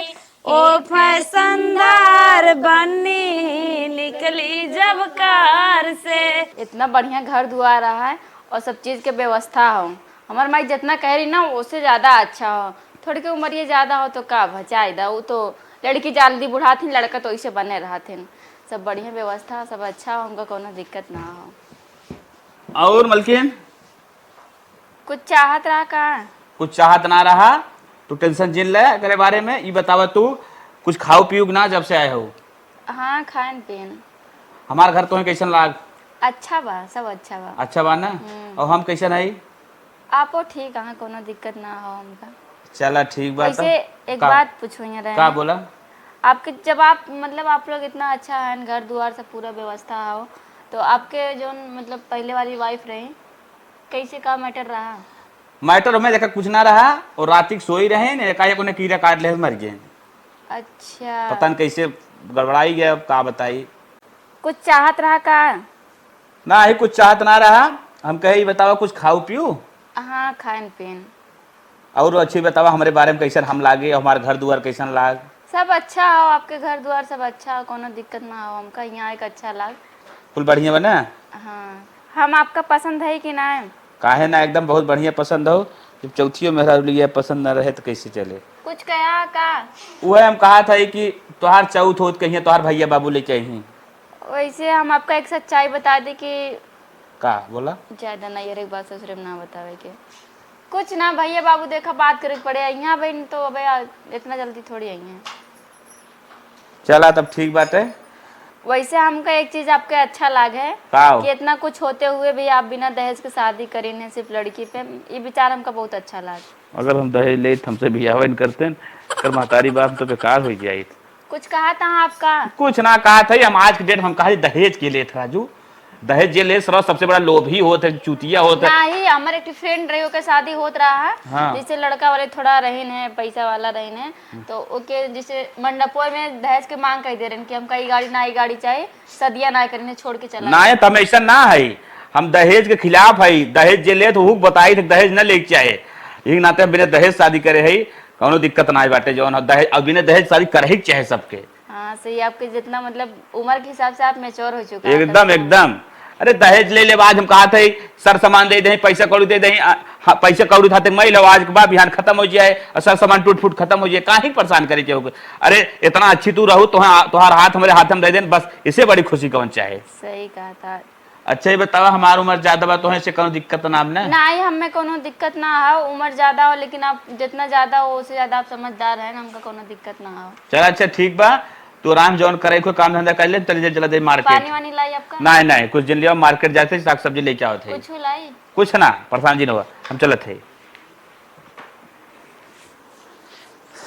Speaker 2: ओ फैसनदार बन्नी निकली जब कार से। इतना बढ़िया घर दुआ रहा है और सब चीज़ के व्यवस्था हो हमार माई जितना कह रही ना उससे ज़्यादा अच्छा हो थोड़ी की उम्र ज़्यादा हो तो का बचाई दा वो तो लड़की जल्दी बुढ़ा थी लड़का तो इसे बने रहा थे सब बढ़िया व्यवस्था सब अच्छा हो हमका कोनो दिक्कत ना हो।
Speaker 5: और मलकिन
Speaker 2: कुछ चाहत रहा का
Speaker 5: कुछ चाहत ना रहा तू टेंशन जिन ले करे बारे में ये बतावा तू कुछ खाओ पियो ना जब से आए हो।
Speaker 2: हाँ खान पीन
Speaker 5: हमार घर तो कैसन लाग
Speaker 2: अच्छा बा सब अच्छा बा
Speaker 5: अच्छा बा ना और हम कैसन है
Speaker 2: आपो ठीक है कोनो दिक्कत ना हो हमका।
Speaker 5: चला ठीक बात
Speaker 2: वैसे एक बात पूछो यहाँ
Speaker 5: का बोला
Speaker 2: आपके जब आप मतलब आप लोग इतना अच्छा है घर द्वार से पूरा व्यवस्था हो तो आपके जो मतलब पहले वाली वाइफ रही कैसे का मैटर रहा
Speaker 5: मैटर में देखा कुछ ना रहा और रात सोई रहे ने एकाएक उन्हें कीड़ा काट ले मर गए।
Speaker 2: अच्छा
Speaker 5: पता नहीं कैसे गड़बड़ाई गया अब का बताई
Speaker 2: कुछ चाहत रहा का
Speaker 5: ना ही कुछ चाहत ना रहा हम कहे बतावा कुछ खाओ पियो
Speaker 2: हाँ खान पीन
Speaker 5: और अच्छी बतावा हमारे बारे में कैसन हम लागे हमारे घर दुआर कैसन लाग
Speaker 2: सब अच्छा हो आपके घर द्वार सब अच्छा हो कोनो दिक्कत ना हो हमका यहाँ एक अच्छा लाग
Speaker 5: फुल बढ़िया बना
Speaker 2: हाँ हम आपका पसंद है कि ना
Speaker 5: काहे ना एकदम बहुत बढ़िया पसंद हो जब चौथियों मेहरा लिए पसंद न रहे तो कैसे चले
Speaker 2: कुछ कहा का
Speaker 5: वो हम कहा था कि तोहार चौथ हो कहीं तोहार भैया बाबू लेके आई
Speaker 2: वैसे हम आपका एक सच्चाई बता दी कि
Speaker 5: का बोला
Speaker 2: ज्यादा ना यार एक बात ससुर ना बतावे के कुछ ना भैया बाबू देखा बात करे पड़े यहाँ बहन तो अब इतना जल्दी थोड़ी आई है
Speaker 5: चला तब ठीक बात है।
Speaker 2: वैसे हमका एक चीज आपके अच्छा लागे
Speaker 5: का हो?
Speaker 2: कि इतना कुछ होते हुए भी आप बिना दहेज के शादी करीने सिर्फ लड़की पे, ये विचार हमका बहुत अच्छा लागे।
Speaker 5: अगर हम दहेज ले तो हमसे बियाह न करते कर महतारी बाप तो बेकार हो जाए।
Speaker 2: कुछ कहा था आपका?
Speaker 5: कुछ ना कहा था, हम आज के डेट हम कहा दहेज के लिए था राजू। दहेज जे ले सर सबसे बड़ा लोभी होता है, चूतिया होता है।
Speaker 2: नहीं, हमारे एक फ्रेंड रही के शादी होत रहा है।
Speaker 5: हाँ।
Speaker 2: जैसे लड़का वाले थोड़ा रहीन है, पैसा वाला रहीन है, तो ओके जैसे मंडपों में दहेज के मांग कर दे रहे हैं कि हमका ये गाड़ी ना, ये गाड़ी चाहिए, सदिया ना करने छोड़ के चला।
Speaker 5: ना है तो हम ऐसा ना है, हम दहेज के खिलाफ है। दहेज जे ले तो हुक बताई थे दहेज न लेके चाहे, एक नाते हम बिना दहेज शादी करे है, कौनो दिक्कत ना बाटे। जो दहेज अब बिना दहेज शादी करे ही चाहे सबके।
Speaker 2: हाँ सही, आपके जितना मतलब उम्र के हिसाब से आप मैच्योर हो चुका है।
Speaker 5: एकदम एकदम। अरे दहेज ले आज हम कहा थे सर सामान दे दें, पैसा कौड़ी दे दें, पैसा कौड़ी था मैं लो, आज के बाद बिहान खत्म हो जाए और सर सामान टूट फूट खत्म हो जाए, काहे परेशान करे चाहिए। अरे इतना अच्छी तू रहू तो तुहार हाथ हमारे हाथ में दे दें, बस इससे बड़ी खुशी कौन चाहे।
Speaker 2: सही कहा था।
Speaker 5: अच्छा ये बताओ, हमारी उम्र ज्यादा बा तो है से कोनो दिक्कत ना आपने?
Speaker 2: नहीं, हमें कोनो दिक्कत ना हो, उम्र ज्यादा हो लेकिन आप जितना ज्यादा हो उससे ज्यादा आप समझदार हैं, हमका कोनो दिक्कत ना हो।
Speaker 5: चल अच्छा ठीक बा, तू आराम जौन करे कोई काम धंधा कर ले, चल चला दे मार्केट।
Speaker 2: पानी वानी लाई आपका?
Speaker 5: नहीं नहीं, कुछ दिन लिया मार्केट जाते साग सब्जी लेके आओ थे।
Speaker 2: कुछ लाई?
Speaker 5: कुछ ना, परेशान जी न हुआ, हम चलत थे।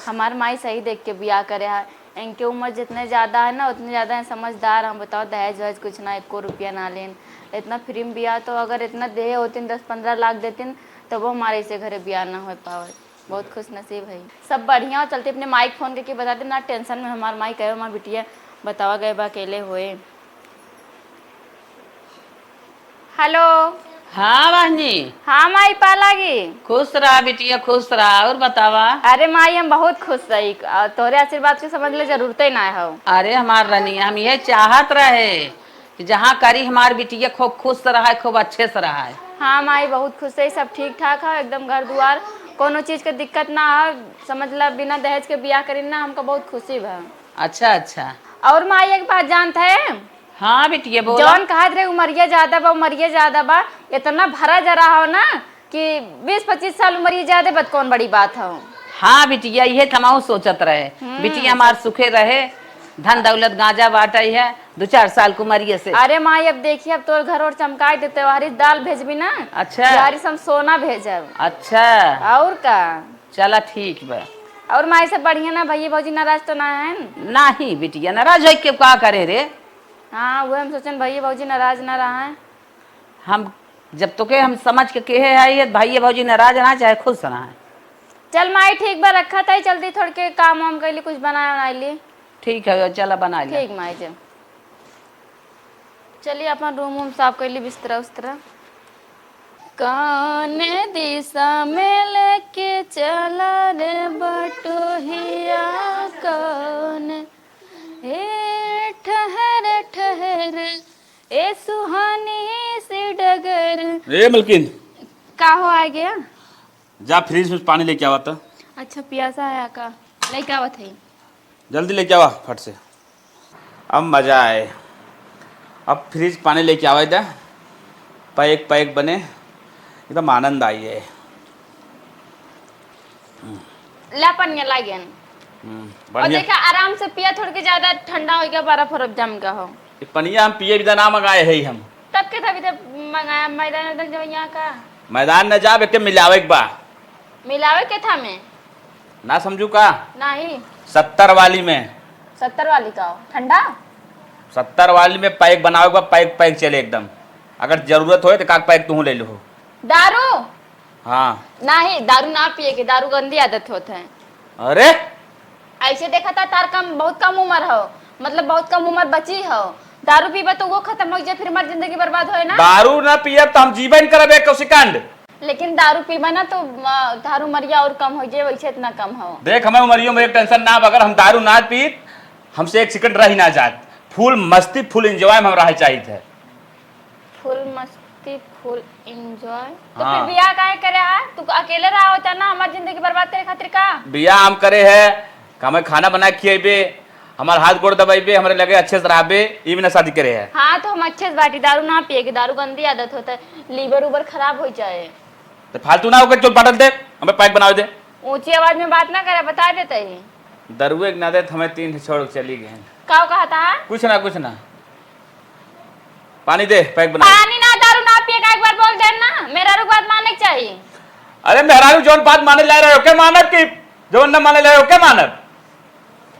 Speaker 2: हमार माई सही देख के बियाह करे है, इनके उम्र जितने ज्यादा है ना उतने ज्यादा है समझदार। हम बताओ दहेज वहेज कुछ ना, 1 रुपया ना लेन, इतना फ्री में बियाह। तो अगर इतना दे होती 10-15 लाख देती तो वो हमारे से घरे बियाह ना हो पावे। बहुत खुश नसीब है। सब बढ़िया चलते, अपने माइक फोन करके बता दे ना, टेंशन में हमार माई कहे हमार बिटिया बतावा गए बा अकेले हुए। हेलो।
Speaker 1: हाँ बहनी,
Speaker 2: हाँ माई पालागी।
Speaker 1: खुश रहा बिटिया, खुश रहा। और बतावा?
Speaker 2: अरे माई हम बहुत खुश रही, तोरे आशीर्वाद के समझ ले जरूरत ही ना हो।
Speaker 1: अरे हमार रनिया, हम ये चाहत रहे कि जहाँ करी हमार बिटिया खूब खुश रहा, खूब अच्छे से रहा है।
Speaker 2: हाँ माई बहुत खुश है, सब ठीक ठाक है एकदम, घर द्वार कोनो चीज के दिक्कत ना है, समझ ला बिना दहेज के बियाह करी ना, हमको बहुत खुशी बा।
Speaker 1: अच्छा अच्छा।
Speaker 2: और माई एक बात जानते है?
Speaker 1: हाँ बिटिया बोलो।
Speaker 2: जौन कहा रहे उमरिया ज्यादा बा, उमरिया ज्यादा बा, इतना भरा जा रहा हो ना कि 20-25 साल उमरिया ज्यादा बत कौन बड़ी बात हो।
Speaker 1: हाँ बिटिया, ये थमाऊ सोचत रहे, बिटिया हमार सुखे रहे, धन दौलत गांजा बाटा है 2-4 साल को मरिए से।
Speaker 2: अरे माई अब देखिए, अब तो घर और चमकाई देते, हरी दाल भेजबी ना।
Speaker 1: अच्छा।
Speaker 2: हरी हम सोना भेजब।
Speaker 1: अच्छा।
Speaker 2: और का?
Speaker 1: चला ठीक बा।
Speaker 2: और माई सब बढ़िया ना? भैया भौजी नाराज तो ना है?
Speaker 1: नहीं बिटिया, नाराज हो के का करे रे।
Speaker 2: हाँ वो हम सोचन भैया भौजी नाराज ना रहा है।
Speaker 1: हम जब तो के हम समझ के कहे है ये भैया भौजी नाराज ना चाहे खुश ना है।
Speaker 2: चल माई ठीक बा, रखा था जल्दी थोड़ के काम वाम कैली, कुछ बनाए बनाए ली।
Speaker 1: ठीक है चला बना ले।
Speaker 2: ठीक माई जब चलिए अपन रूम वूम साफ कर ली, बिस्तरा उस्तरा। कौन दिशा में लेके चला रे बटोहिया, कौन ए ठहर ठहर ए सुहानी सी डगर।
Speaker 5: ए मलकिन,
Speaker 2: का हो आ गया?
Speaker 5: जा फ्रिज में पानी लेके आवा था।
Speaker 2: अच्छा प्यासा है का? लेके आवत है।
Speaker 5: जल्दी लेके आवा फट से, अब मजा आए। अब फ्रिज पानी लेके आवा इधर, पैक पैक बने, एकदम आनंद आई है।
Speaker 2: ला पनिया लागेन। और
Speaker 5: बढ़िया।
Speaker 2: देखा आराम से पिया, थोड़ के ज्यादा ठंडा हो गया, बर्फ और जम का हो।
Speaker 5: ये पनिया हम पिए बिना ना मंगाए है हम।
Speaker 2: तब के तभी तब मंगाया मैदान तक जब यहाँ का।
Speaker 5: मैदान न जा के मिलावे के बा,
Speaker 2: मिलावे के था में
Speaker 5: ना समझू का?
Speaker 2: नहीं
Speaker 5: 70 वाली में।
Speaker 2: 70 वाली का हो ठंडा।
Speaker 5: 70 वाली में पैक बनावे के बा, पैक पैक चले एकदम। अगर जरूरत हो तो का पैक तू ले लो।
Speaker 2: दारू?
Speaker 5: हाँ।
Speaker 2: नहीं दारू ना पिए के, दारू गंदी आदत होता है।
Speaker 5: अरे
Speaker 2: ऐसे देखा था तार कम, बहुत कम उम्र हो, मतलब बहुत कम उम्र बची हो, दारू पीबा तो वो खत्म हो जाए, फिर हमारी जिंदगी बर्बाद हो ना।
Speaker 5: दारू ना पिए तो हम जीवन करब 1 सेकंड।
Speaker 2: लेकिन दारू पीबा ना तो दारू मरिया और कम हो जाए, वैसे इतना कम हो।
Speaker 5: देख हमें उमरियों में एक टेंशन ना, अगर हम दारू ना पी हमसे 1 सेकंड रह ही ना जात। फुल मस्ती फुल एंजॉय में हम रह चाहिए थे।
Speaker 2: फुल मस्ती फुल एंजॉय। तो
Speaker 5: हाँ।
Speaker 2: फिर बियाह काहे करे है? तू अकेले रहा होता ना, हमारी जिंदगी बर्बाद करे खातिर का?
Speaker 5: बिया हम करे है, हमें खाना बना खिएबे, हमारे हाथ गोड़ दबाइबे, हमारे लगे अच्छे से रहबे, ये भी ना शादी करे है।
Speaker 2: हाँ तो हम अच्छे से बाटी, दारू ना पिए के, दारू गंदी आदत होता है, लीवर उबर खराब हो जाए।
Speaker 5: तो फालतू ना होकर चल पाटल दे, हमें पैक बनाओ दे।
Speaker 2: ऊंची आवाज में बात ना करे, बता देते ही।
Speaker 5: दरुए के ना दे तो हमें 3 छोड़ के चली गए।
Speaker 2: का कहा था?
Speaker 5: कुछ ना पानी दे, पैक बना।
Speaker 2: पानी ना दारू ना पिए का एक बार बोल देना, मेरा रुक बात मानने के चाहिए।
Speaker 5: अरे मेहरारू जोन बात माने ला रहे हो के मानब की जोन न माने ला रहे हो के मानब?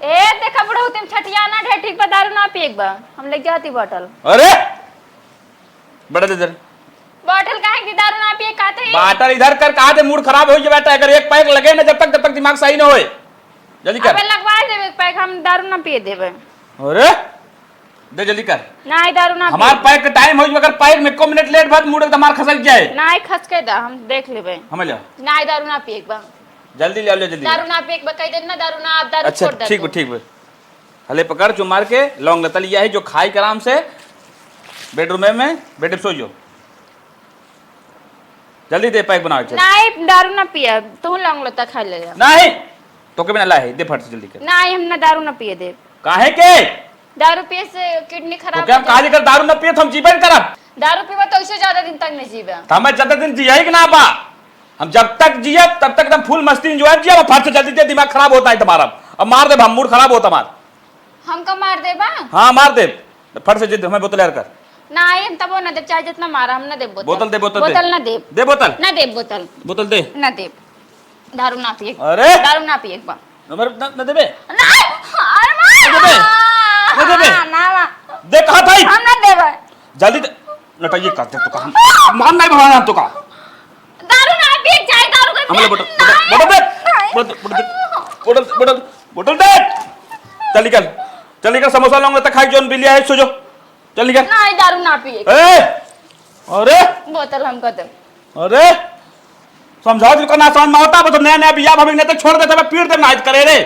Speaker 2: ए देखा बुढ़ऊ तुम छठिया ना ढे ठीक पर दारू ना पिए एक बार हम ले जाती बोतल।
Speaker 5: अरे बड़ा इधर
Speaker 2: बोतल काहे की दारू ना पिए कहते?
Speaker 5: बाटल इधर कर, कहा थे मूड खराब हो जाए बेटा, अगर एक पैक लगे ना जब तक दिमाग सही ना होए। जल्दी कर।
Speaker 2: अबे लगवा देबे एक पैक, हम दारू ना पिए देबे।
Speaker 5: अरे दे जल्दी कर।
Speaker 2: ना ही दारू ना
Speaker 5: हमार पैक का टाइम हो जाए, अगर पैक में 1 मिनट लेट बाद मूड एकदम खसक जाए।
Speaker 2: ना ही खसके दा हम देख लेबे।
Speaker 5: हमें ले
Speaker 2: ना ही दारू ना पिए एक बार।
Speaker 5: जल्दी ले जल्दी।
Speaker 2: दारू ना पिए एक बार कह देना, दारू ना आप दारू
Speaker 5: अच्छा
Speaker 2: छोड़ दे।
Speaker 5: ठीक है। हले पकड़ चुम मार के लौंग लता लिया है जो खाई के आराम से बेडरूम में बेड सो जो। जल्दी दे पैक बनाओ।
Speaker 2: नहीं दारू ना पिए, तू लौंग लता खा ले जा।
Speaker 5: नहीं तो के बिना लाए दे फट से जल्दी कर।
Speaker 2: नहीं हम ना दारू ना पिए दे।
Speaker 5: काहे के?
Speaker 2: दारू पिए से किडनी खराब
Speaker 5: तो क्या हम काहे कर दारू न पिए तो हम जीवन करब?
Speaker 2: दारू पीबा तो उससे ज्यादा दिन तक नहीं जीवे।
Speaker 5: तो हमें ज्यादा दिन जिया कि ना बा? हम जब तक जिए तब तक एकदम फुल मस्ती एंजॉय जिया, फट से जल्दी दे, दिमाग खराब होता है तुम्हारा। अब मार दे, हम मूड खराब होता हमारा।
Speaker 2: हमको मार दे बा?
Speaker 5: हाँ मार दे, फट से जिद हमें बोतल यार कर।
Speaker 2: नहीं हम तब ना दे, चाहे जितना मारा हम ना दे बोतल।
Speaker 5: बोतल दे, बोतल
Speaker 2: बोतल ना दे।
Speaker 5: दे बोतल।
Speaker 2: ना दे बोतल।
Speaker 5: बोतल दे।
Speaker 2: ना दे। दारू ना पिए।
Speaker 5: अरे
Speaker 2: दारू ना पिए एक बार।
Speaker 5: न देबे।
Speaker 2: नहीं अरे मार।
Speaker 5: ना देबे।
Speaker 2: ना
Speaker 5: दे कहा था
Speaker 2: हम ना देबे।
Speaker 5: जल्दी दे। लटाइए कर दे तो कहा मान नहीं भवाना हम तो का।
Speaker 2: दारू ना पिए, चाहे दारू का।
Speaker 5: हमले बोतल बोतल दे। चल निकल समोसा लाऊंगा तो खाई जोन बिलिया है सो जो। चल निकल।
Speaker 2: नहीं दारू ना पिए।
Speaker 5: अरे
Speaker 2: बोतल हमको दे।
Speaker 5: अरे समझाओ जिसको ना समझ में होता तो नया बिया भाभी ने तो छोड़ देते मैं पीट दे नाइट करे रे।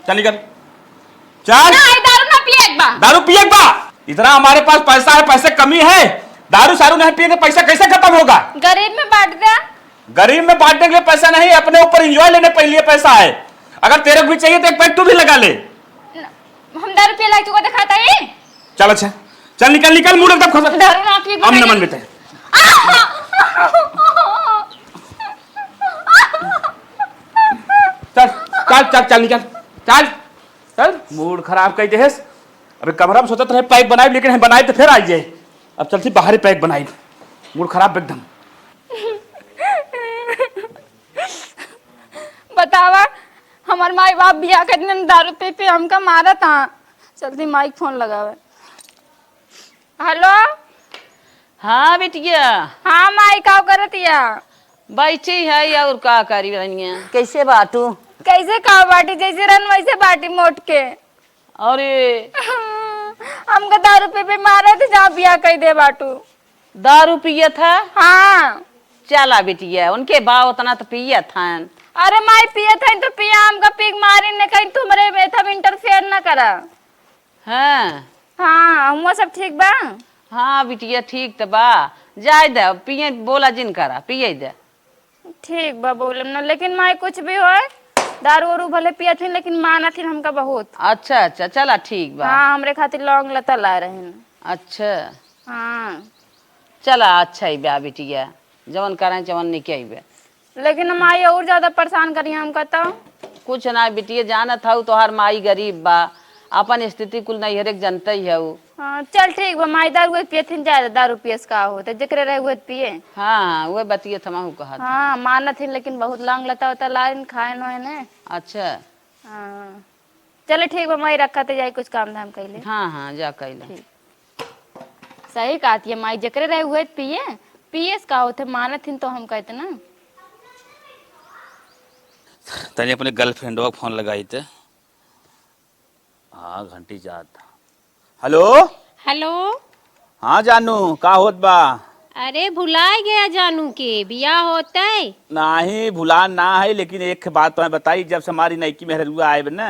Speaker 5: चल निकल चल।
Speaker 2: नहीं दारू ना पिए एक बार।
Speaker 5: दारू पिए एक बार? इतना हमारे पास पैसा है, पैसे कमी है, दारू सारू नहीं पिएंगे पैसा कैसे खत्म होगा?
Speaker 2: गरीब में बांट दे।
Speaker 5: गरीब में बांटने के लिए पैसा नहीं, अपने ऊपर एंजॉय लेने के लिए पैसा है। अगर तेरे को भी चाहिए तो एक पैक तू भी लगा ले।
Speaker 2: हम दारू पिए लायक तुमको दिखाता है?
Speaker 5: चल अच्छा चल निकल मूड एकदम खत्म।
Speaker 2: दारू ना पिए।
Speaker 5: हम न मन बेटे। चल निकल चल मूड खराब कर दे। अबे कमरा में सोचत रहे पैक बनाए, लेकिन हम बनाए तो फिर आई जाए। अब चलती बाहर ही पैक बनाई, मूड खराब एकदम।
Speaker 2: बतावा हमार माई बाप बिया के दिन दारू पे हमका मारा था। जल्दी माइक फोन लगावे। हेलो
Speaker 1: हाँ बिटिया
Speaker 2: हाँ माई का करतिया?
Speaker 1: बैठी है और का करी रनिया? कैसे बाटू?
Speaker 2: कैसे खाओ बाटी? जैसे रन वैसे बाटी मोट के।
Speaker 1: अरे
Speaker 2: हमका दारू पे मारे थे जहाँ बिया कह दे बाटू।
Speaker 1: दारू पिया था?
Speaker 2: हाँ
Speaker 1: चला बिटिया उनके भाव उतना तो पिया था।
Speaker 2: अरे माई पिए थे तो पिया, हमका पीक मारी ने कहीं तुम्हारे में तब इंटरफेयर ना करा।
Speaker 1: हाँ
Speaker 2: हाँ हम सब ठीक बा?
Speaker 1: हाँ बिटिया ठीक तो बा, जाए दे पिए बोला जिन करा पिए दे।
Speaker 2: ठीक बा बोलम ना, लेकिन माई कुछ भी हो दारू वारू भले पिया थी लेकिन माना थी हमका बहुत।
Speaker 1: अच्छा चला ठीक बा।
Speaker 2: हाँ हमरे खातिर लौंग लता ला रहे हैं।
Speaker 1: अच्छा
Speaker 2: हाँ
Speaker 1: चला अच्छा ही बा बिटिया, जवन करें जवन नहीं के।
Speaker 2: लेकिन माई और ज्यादा परेशान करी हमका तो।
Speaker 1: कुछ ना बिटिया जानत हूँ तोहार माई गरीब बा, अपन स्थिति कुल नहीं हर एक जनता ही है।
Speaker 2: हाँ चल ठीक बा माई दारू पिए थी ज्यादा, दारू पिए का हो तो जकरे रहे हुए पिए।
Speaker 1: हाँ वह बतिया थमाहू कहा।
Speaker 2: हाँ माना थी लेकिन बहुत लौंग लता होता लाइन खाए न।
Speaker 1: अच्छा
Speaker 2: हाँ चलो ठीक बा माई रखा तो जाए कुछ काम धाम कैले।
Speaker 1: हाँ जा कैला।
Speaker 2: सही कहती है माई, जकरे रहे हुए पिए पिए का होते माना थी तो हम कहते ना।
Speaker 5: तने अपने गर्लफ्रेंड को फोन लगाई थे। हाँ घंटी जात। हेलो
Speaker 3: हेलो
Speaker 5: हाँ जानू का होत बा?
Speaker 3: अरे भुलाए गया जानू के बिया होता है?
Speaker 5: नहीं भुला ना है, लेकिन एक बात तो बताई, जब से हमारी नईकी मेहरुआ आए ना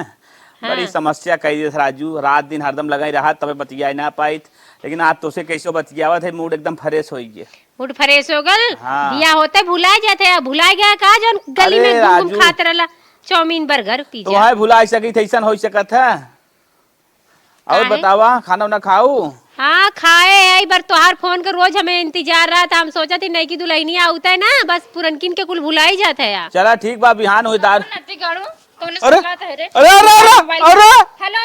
Speaker 5: बड़ी समस्या कही दे राजू, रात दिन हरदम लगाई रहा तब बतिया ना पाई, लेकिन आज तो से कैसे बतियावत है, मूड एकदम फ्रेश हो गया।
Speaker 3: मूड फ्रेश हो गल?
Speaker 5: हाँ।
Speaker 3: बिया होता है भुलाए जाते है, भुलाए गया का जो गली में घूम घूम खाते रहला चाउमीन बर्गर पिज्जा।
Speaker 5: तो है भुला सकी थे, ऐसा हो सकत है? और बतावा खाना वाना खाऊ?
Speaker 3: हाँ खाए है, बार तोहार फोन का रोज हमें इंतजार रहा था, हम सोचा थी नई की दुल्हनिया होता है ना, बस पुरनकिन के कुल भुला ही जाता है यार।
Speaker 5: चला ठीक बा बिहान हुई दार।
Speaker 2: कौन
Speaker 5: अरे
Speaker 2: बात है रे?
Speaker 5: अरे अरे अरे
Speaker 2: हेलो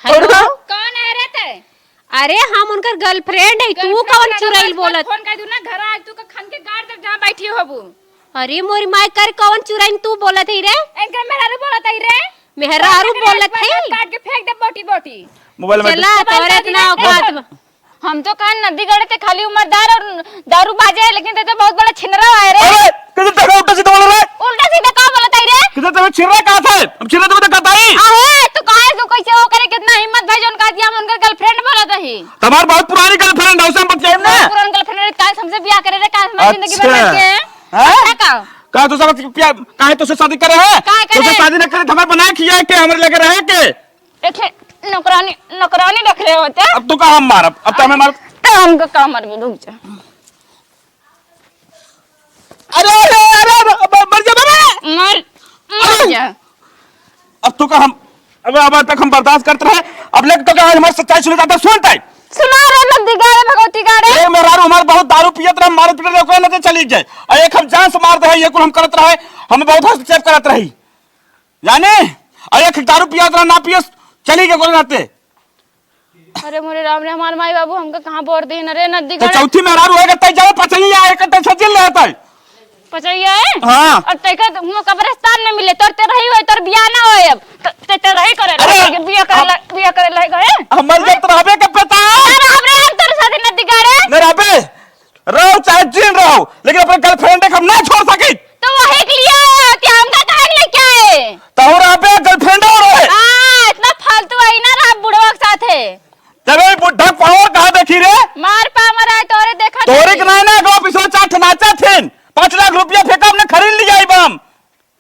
Speaker 3: हेलो
Speaker 2: कौन है रे ते?
Speaker 3: अरे हम उनकर गर्लफ्रेंड है, तू कौन चुराइल बोलत?
Speaker 2: फोन कर दू ना घर आ तू का खन के गाड़ तक जहां बैठी हो बू।
Speaker 3: अरे मोरी माय कर कौन चुराइन तू बोलत है रे?
Speaker 2: एंकर मेहरारू बोलत है रे।
Speaker 3: मेहरारू बोलत है?
Speaker 2: काट के फेंक दे बोटी बोटी।
Speaker 5: मोबाइल में
Speaker 3: चला तोरे इतना औकात।
Speaker 2: हम तो कहा नदी गड़े थे खाली उम्रदार और दारू बाजे है, लेकिन ते तो बहुत बड़ा छिनरा है रे।
Speaker 5: अरे किधर तक उल्टा सीधा बोल रहा है?
Speaker 2: उल्टा सीधा का बोलत है रे?
Speaker 5: किधर तक छिर रहा कहां था? अब छिर तो कहता ही
Speaker 2: आहे तो काहे तू कैसे वो करे? कितना हिम्मत भाई जोन का दिया हम उनका गर्लफ्रेंड बोलत है।
Speaker 5: तुम्हारी बहुत पुरानी गर्लफ्रेंड है, उसे हम बतियाए ना।
Speaker 2: पुरान गर्लफ्रेंड का हमसे ब्याह करे रे, का हमारी जिंदगी
Speaker 5: अच्छा।
Speaker 2: बर्बाद किए हैं।
Speaker 5: हैं?
Speaker 2: अच्छा का
Speaker 5: कहा तो सब काहे तो से शादी करे है?
Speaker 2: काहे करे?
Speaker 5: तो से शादी न करे हमारे बनाए किया है के हमरे लेके रहे के?
Speaker 2: एक नौकरानी नौकरानी रख रहे होते।
Speaker 5: अब तो कहा हम मारब, अब तो हमें मार।
Speaker 2: काम का काम मर रुक जा।
Speaker 5: अरे अरे अरे मर जा बाबा,
Speaker 2: मर जा।
Speaker 5: अब तो कहा हम अब तक हम बर्दाश्त करते रहे, अब लेके तो कहा हमारी सच्चाई सुन जाता सुनता है।
Speaker 2: सुना रे नदी गाड़े भगवती गाड़े।
Speaker 5: ए मेरा हमारे बहुत दारू पियत रहे, मारे पीटे रहे, कोई न चली जाए। और एक हम जान से मार दे ये कुल हम करत रहे, हमें बहुत हस्तक्षेप करत रही जाने। और एक दारू पियत रहे ना पियस चली के कोई रहते।
Speaker 2: अरे मोरे राम रे, हमारे माई बाबू हमको कहां बोर दी न रे नदी
Speaker 5: तो
Speaker 2: गाड़े।
Speaker 5: चौथी मेहरार होएगा तय जावे पचैया एक तय सजिल रहता है।
Speaker 2: पचैया है
Speaker 5: हाँ।
Speaker 2: और तैका कब्रिस्तान में मिले तोर ते रही होय, तोर बियाह ना होय। अब ते रही करे
Speaker 5: अरे,
Speaker 2: बियाह करे लाई गए।
Speaker 5: हमर जब रहबे के पता
Speaker 2: अरे हम रे हम तोर साथे नदी गाड़े।
Speaker 5: न रहबे रहो चाहे जीन रहो, लेकिन अपने गर्लफ्रेंड को हम ना छोड़ सकी।
Speaker 2: तो वही के लिए ते हमका काहे लेके आए?
Speaker 5: तो रहबे गर्लफ्रेंड और है।
Speaker 2: हां इतना फालतू आई ना रा बुढ़वा के साथे।
Speaker 5: तबे बुढ़ा पावर कहां देखी रे?
Speaker 2: मार पा मरा तोरे देखा
Speaker 5: तोरे के नाय ना गो पिछो चाट नाचा थेन 5 लाख रुपया फेंका हमने खरीद लिया ई बम।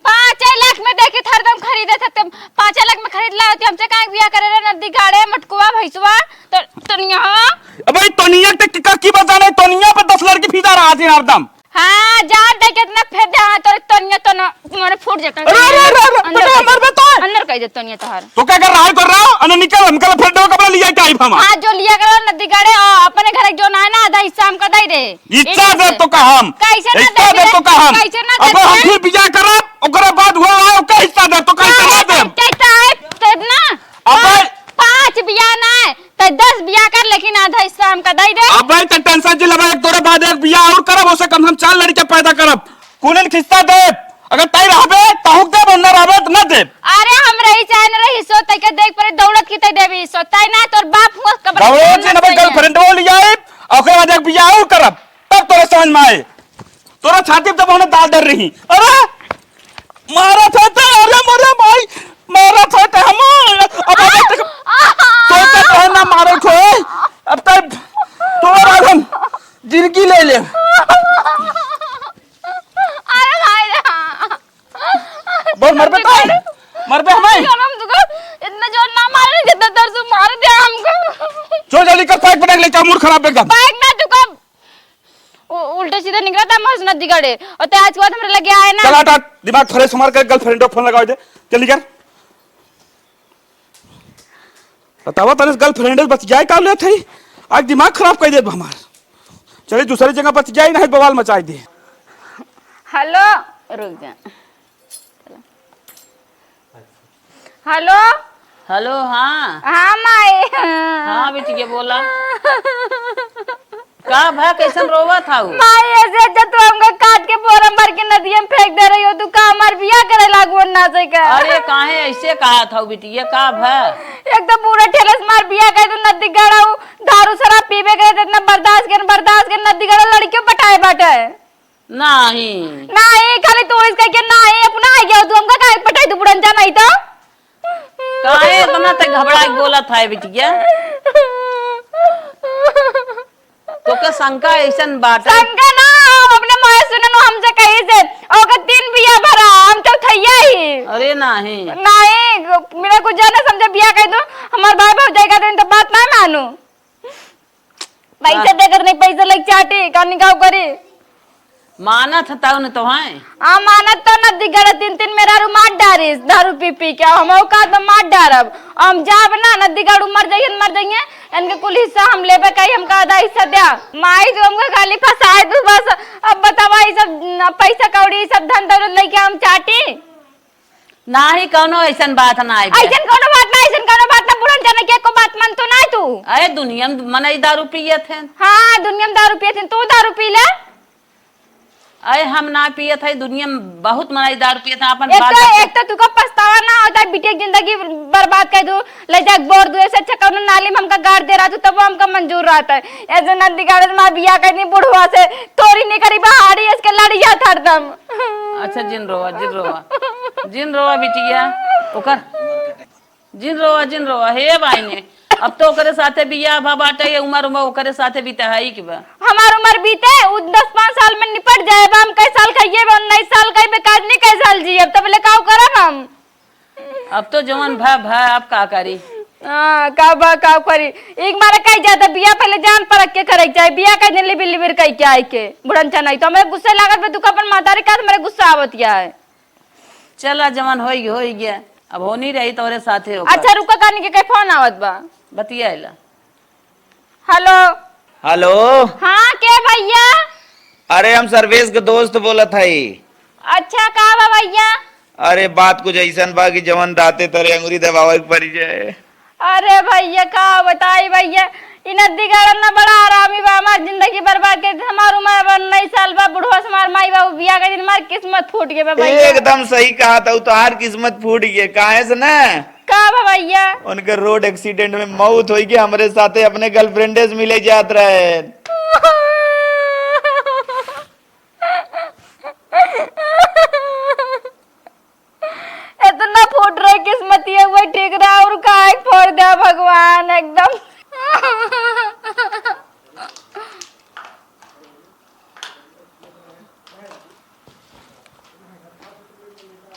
Speaker 2: 5 लाख में देखे थरदम खरीदे थे तुम। 5 लाख में खरीद लाओ थे। हमसे काहे बियाह करे रे नदी गाड़े मटकुआ भैंसवा तो यहां।
Speaker 5: अबे तोनिया के की बताने, तोनिया पे 10 लड़की फीदा रहा थी हरदम।
Speaker 2: हां जा दे कितना फेर दे। हां तोरे तोनिया तो ना मारे फूट जाता।
Speaker 5: बेटा मर बे तो
Speaker 2: अंदर कह दे तोनिया तोहार।
Speaker 5: तो क्या कर रहा है? कर रहा हो अन निकल हम कल फिर दो कपड़ा लिया टाइप हम।
Speaker 2: हां जो लिया करो नदी गाड़े अपने घर जो ना है ना आधा हिस्सा हमका दे दे।
Speaker 5: इच्छा दे तो का हम
Speaker 2: कैसे ना
Speaker 5: इच्छा दे तो का हम
Speaker 2: कैसे ना
Speaker 5: अब हम फिर बिजा करब ओकरा बाद हुआ है ओका हिस्सा दे तो कैसे ना दे
Speaker 2: दे ना।
Speaker 5: अब
Speaker 2: 5 बियाह ना है तो 10 बियाह कर, लेकिन आधा हिस्सा हमका दे दे।
Speaker 5: अब भाई त टेंशन जे लबा एक तोरे बाद एक बियाह और करब, ओसे कम से कम 4 लड़के पैदा करब। कुलन खिस्सा दे, अगर तई रहबे तहुक दे, न रहबे त न दे।
Speaker 2: अरे हम रही चाहे न रही सो तई के देख पर दौलत की तई देवी सो तई ना तोर बाप हुआ कब्र।
Speaker 5: दौड़े जे नबे गर्लफ्रेंड वो लिया है ओकरे बाद एक बियाह और करब, तब तोरे समझ में आए। तोरा छाती पे होने दाल डर रही। अरे मारा था तो अरे मोरे भाई मारा था तो हम अब तक सोचते तो ना मारे थे, अब तक तोरा हम जिंदगी ले ले।
Speaker 2: अरे भाई
Speaker 5: बोल मर पे तो मर पे हमें
Speaker 2: हम तुको इतना जोर ना मारे जितना दर्द से मार दे हमको।
Speaker 5: जो जल्दी कर पाइप पटक ले का मूड खराब एकदम।
Speaker 2: बाइक ना तुको उल्टे सीधे निकला था मस नदी गड़े और ते आज के बाद हमरे लगे आए ना।
Speaker 5: चल हटा दिमाग फ्रेश मार कर गर्लफ्रेंड को फोन लगाओ दे जल्दी कर। बतावा तने गर्लफ्रेंड बच जाए का ले थई आज दिमाग खराब कर दे हमार। चले दूसरी जगह बच जाए ना बवाल मचाई दे।
Speaker 2: हेलो रुक जा। हेलो
Speaker 1: हेलो हाँ
Speaker 2: हाँ माई।
Speaker 1: हाँ बेटी बोला का भा कैसन रोवा था वो?
Speaker 2: माई ऐसे जब तू हमको काट के बोरम भर के नदी में फेंक दे रही हो, तू का हमार बियाह करे लागू ना से का।
Speaker 1: अरे काहे ऐसे कहा था बिटिया का भा?
Speaker 2: एक तो पूरा ठेलस मार बियाह करे तो नदी गड़ा दारू शराब पीबे करे तो इतना बर्दाश्त के नदी गड़ा लड़कियों पटाए बाटे।
Speaker 1: नहीं
Speaker 2: नहीं खाली तू इसका के नहीं अपना आ गया तू हमका काहे पटाई तू बुढ़ंजा नहीं तो
Speaker 1: काहे इतना तक घबरा के बोला था बिटिया? तो का शंका ऐसन बात है?
Speaker 2: शंका ना हम अपने माय सुननो हमसे कही से ओका 3 बियाह भरा हम तो थैया ही।
Speaker 1: अरे नहीं
Speaker 2: नहीं मेरा कुछ जाने समझे बियाह कह दो हमार भाई भाव जाएगा तो बात ना मानू। पैसा देकर नहीं पैसा लग चाटी का निकाह करे
Speaker 1: माना था उन्हें तो है
Speaker 2: आ मानत तो नदी गड़ा 3 मेरा रू मार डारिस दारू पी पी के हम औकात में मार डारब। हम जाब ना नदी गड़ू मर जाइए इनके कुल हिस्सा हम लेबे कहीं हमका आधा हिस्सा दिया। माई तो हमका खाली फसाए तू बस। अब बतावा ये सब पैसा कौड़ी सब धन दौलत लेके हम चाटी।
Speaker 1: ना ही कौनो ऐसन बात ना आई बे।
Speaker 2: ऐसन कोनो बात ना, ऐसन कोनो बात ना, बुढ़न जाने के को बात मन तो ना तू।
Speaker 1: अरे दुनिया में मनई दारू पिए थे।
Speaker 2: हाँ दुनिया में दारू पिए थे, तू दारू पी ले।
Speaker 1: अरे हम ना पिए थे, दुनिया में बहुत मनई दारू पिए थे। अपन
Speaker 2: एक तो तुका पछतावा ना होता है, बिटिया की जिंदगी बर्बाद कर दू, ले जा बोर दू, ऐसे अच्छा कौन नाली में हमका गाड़ दे रहा तू, तब हमका मंजूर रहता है। ऐसे नदी गाड़ ना बिया करनी बुढ़वा से, तोरी नहीं करी बहाड़ी इसके लड़िया थरदम।
Speaker 1: अच्छा जिन रोवा जिन रोवा बिटिया ओकर जिन रोवा हे बाइने। अब तो ओकरे साथे बियाह भा बाटे, उमर ओकरे साथे बिताई के बा।
Speaker 2: हमार उम्र बीते 10-5 साल में निपट जाए, हम कई साल कहिए 19 साल कई बेकार नहीं कई साल जी, अब तब ले काऊ करब हम।
Speaker 1: अब तो जवान भा आप का करी।
Speaker 2: हां का करी, एक मारे कई जाता बियाह पहले जान परख के करे चाहिए, बियाह कई दिन लिबिर लिबिर कई के आई के बुढ़न छ नहीं तो हमें गुस्सा लागत बे, तू अपन मातारी का मेरे गुस्सा आवत या है।
Speaker 1: चला जवान हो गया, अब हो नहीं रही तोरे साथे होकर।
Speaker 2: अच्छा रुका कानी के कई फोन आवत बा,
Speaker 1: बतियाइला।
Speaker 2: Hello
Speaker 5: hello.
Speaker 2: हाँ के भैया?
Speaker 5: अरे हम सर्वेश के दोस्त बोलत हई।
Speaker 2: अच्छा का बा भैया?
Speaker 5: अरे बात कुछ ऐसन बा कि जवन दाते तरे अंगुरी दबावे के पड़ी जाए।
Speaker 2: अरे भैया का बताई भैया, इ नदी गाड़न ना बड़ा आरामी बा, हमार जिंदगी बर्बाद कर दी। हमार उम्र 19 साल बा, बुढ़वा से हमार माई बाबू बियाह के दिन हमार किस्मत फूट गए बा भैया।
Speaker 5: एकदम सही कहा था, तोहार किस्मत फूट गई। काहे से ना
Speaker 2: का बा भैया?
Speaker 5: उनके रोड एक्सीडेंट में मौत हुई कि हमरे साथे अपने गर्लफ्रेंडे से मिले जात रहे।
Speaker 2: इतना फूट रही किस्मत ये हुआ ठीक रहा और का फोड़ दिया भगवान एकदम।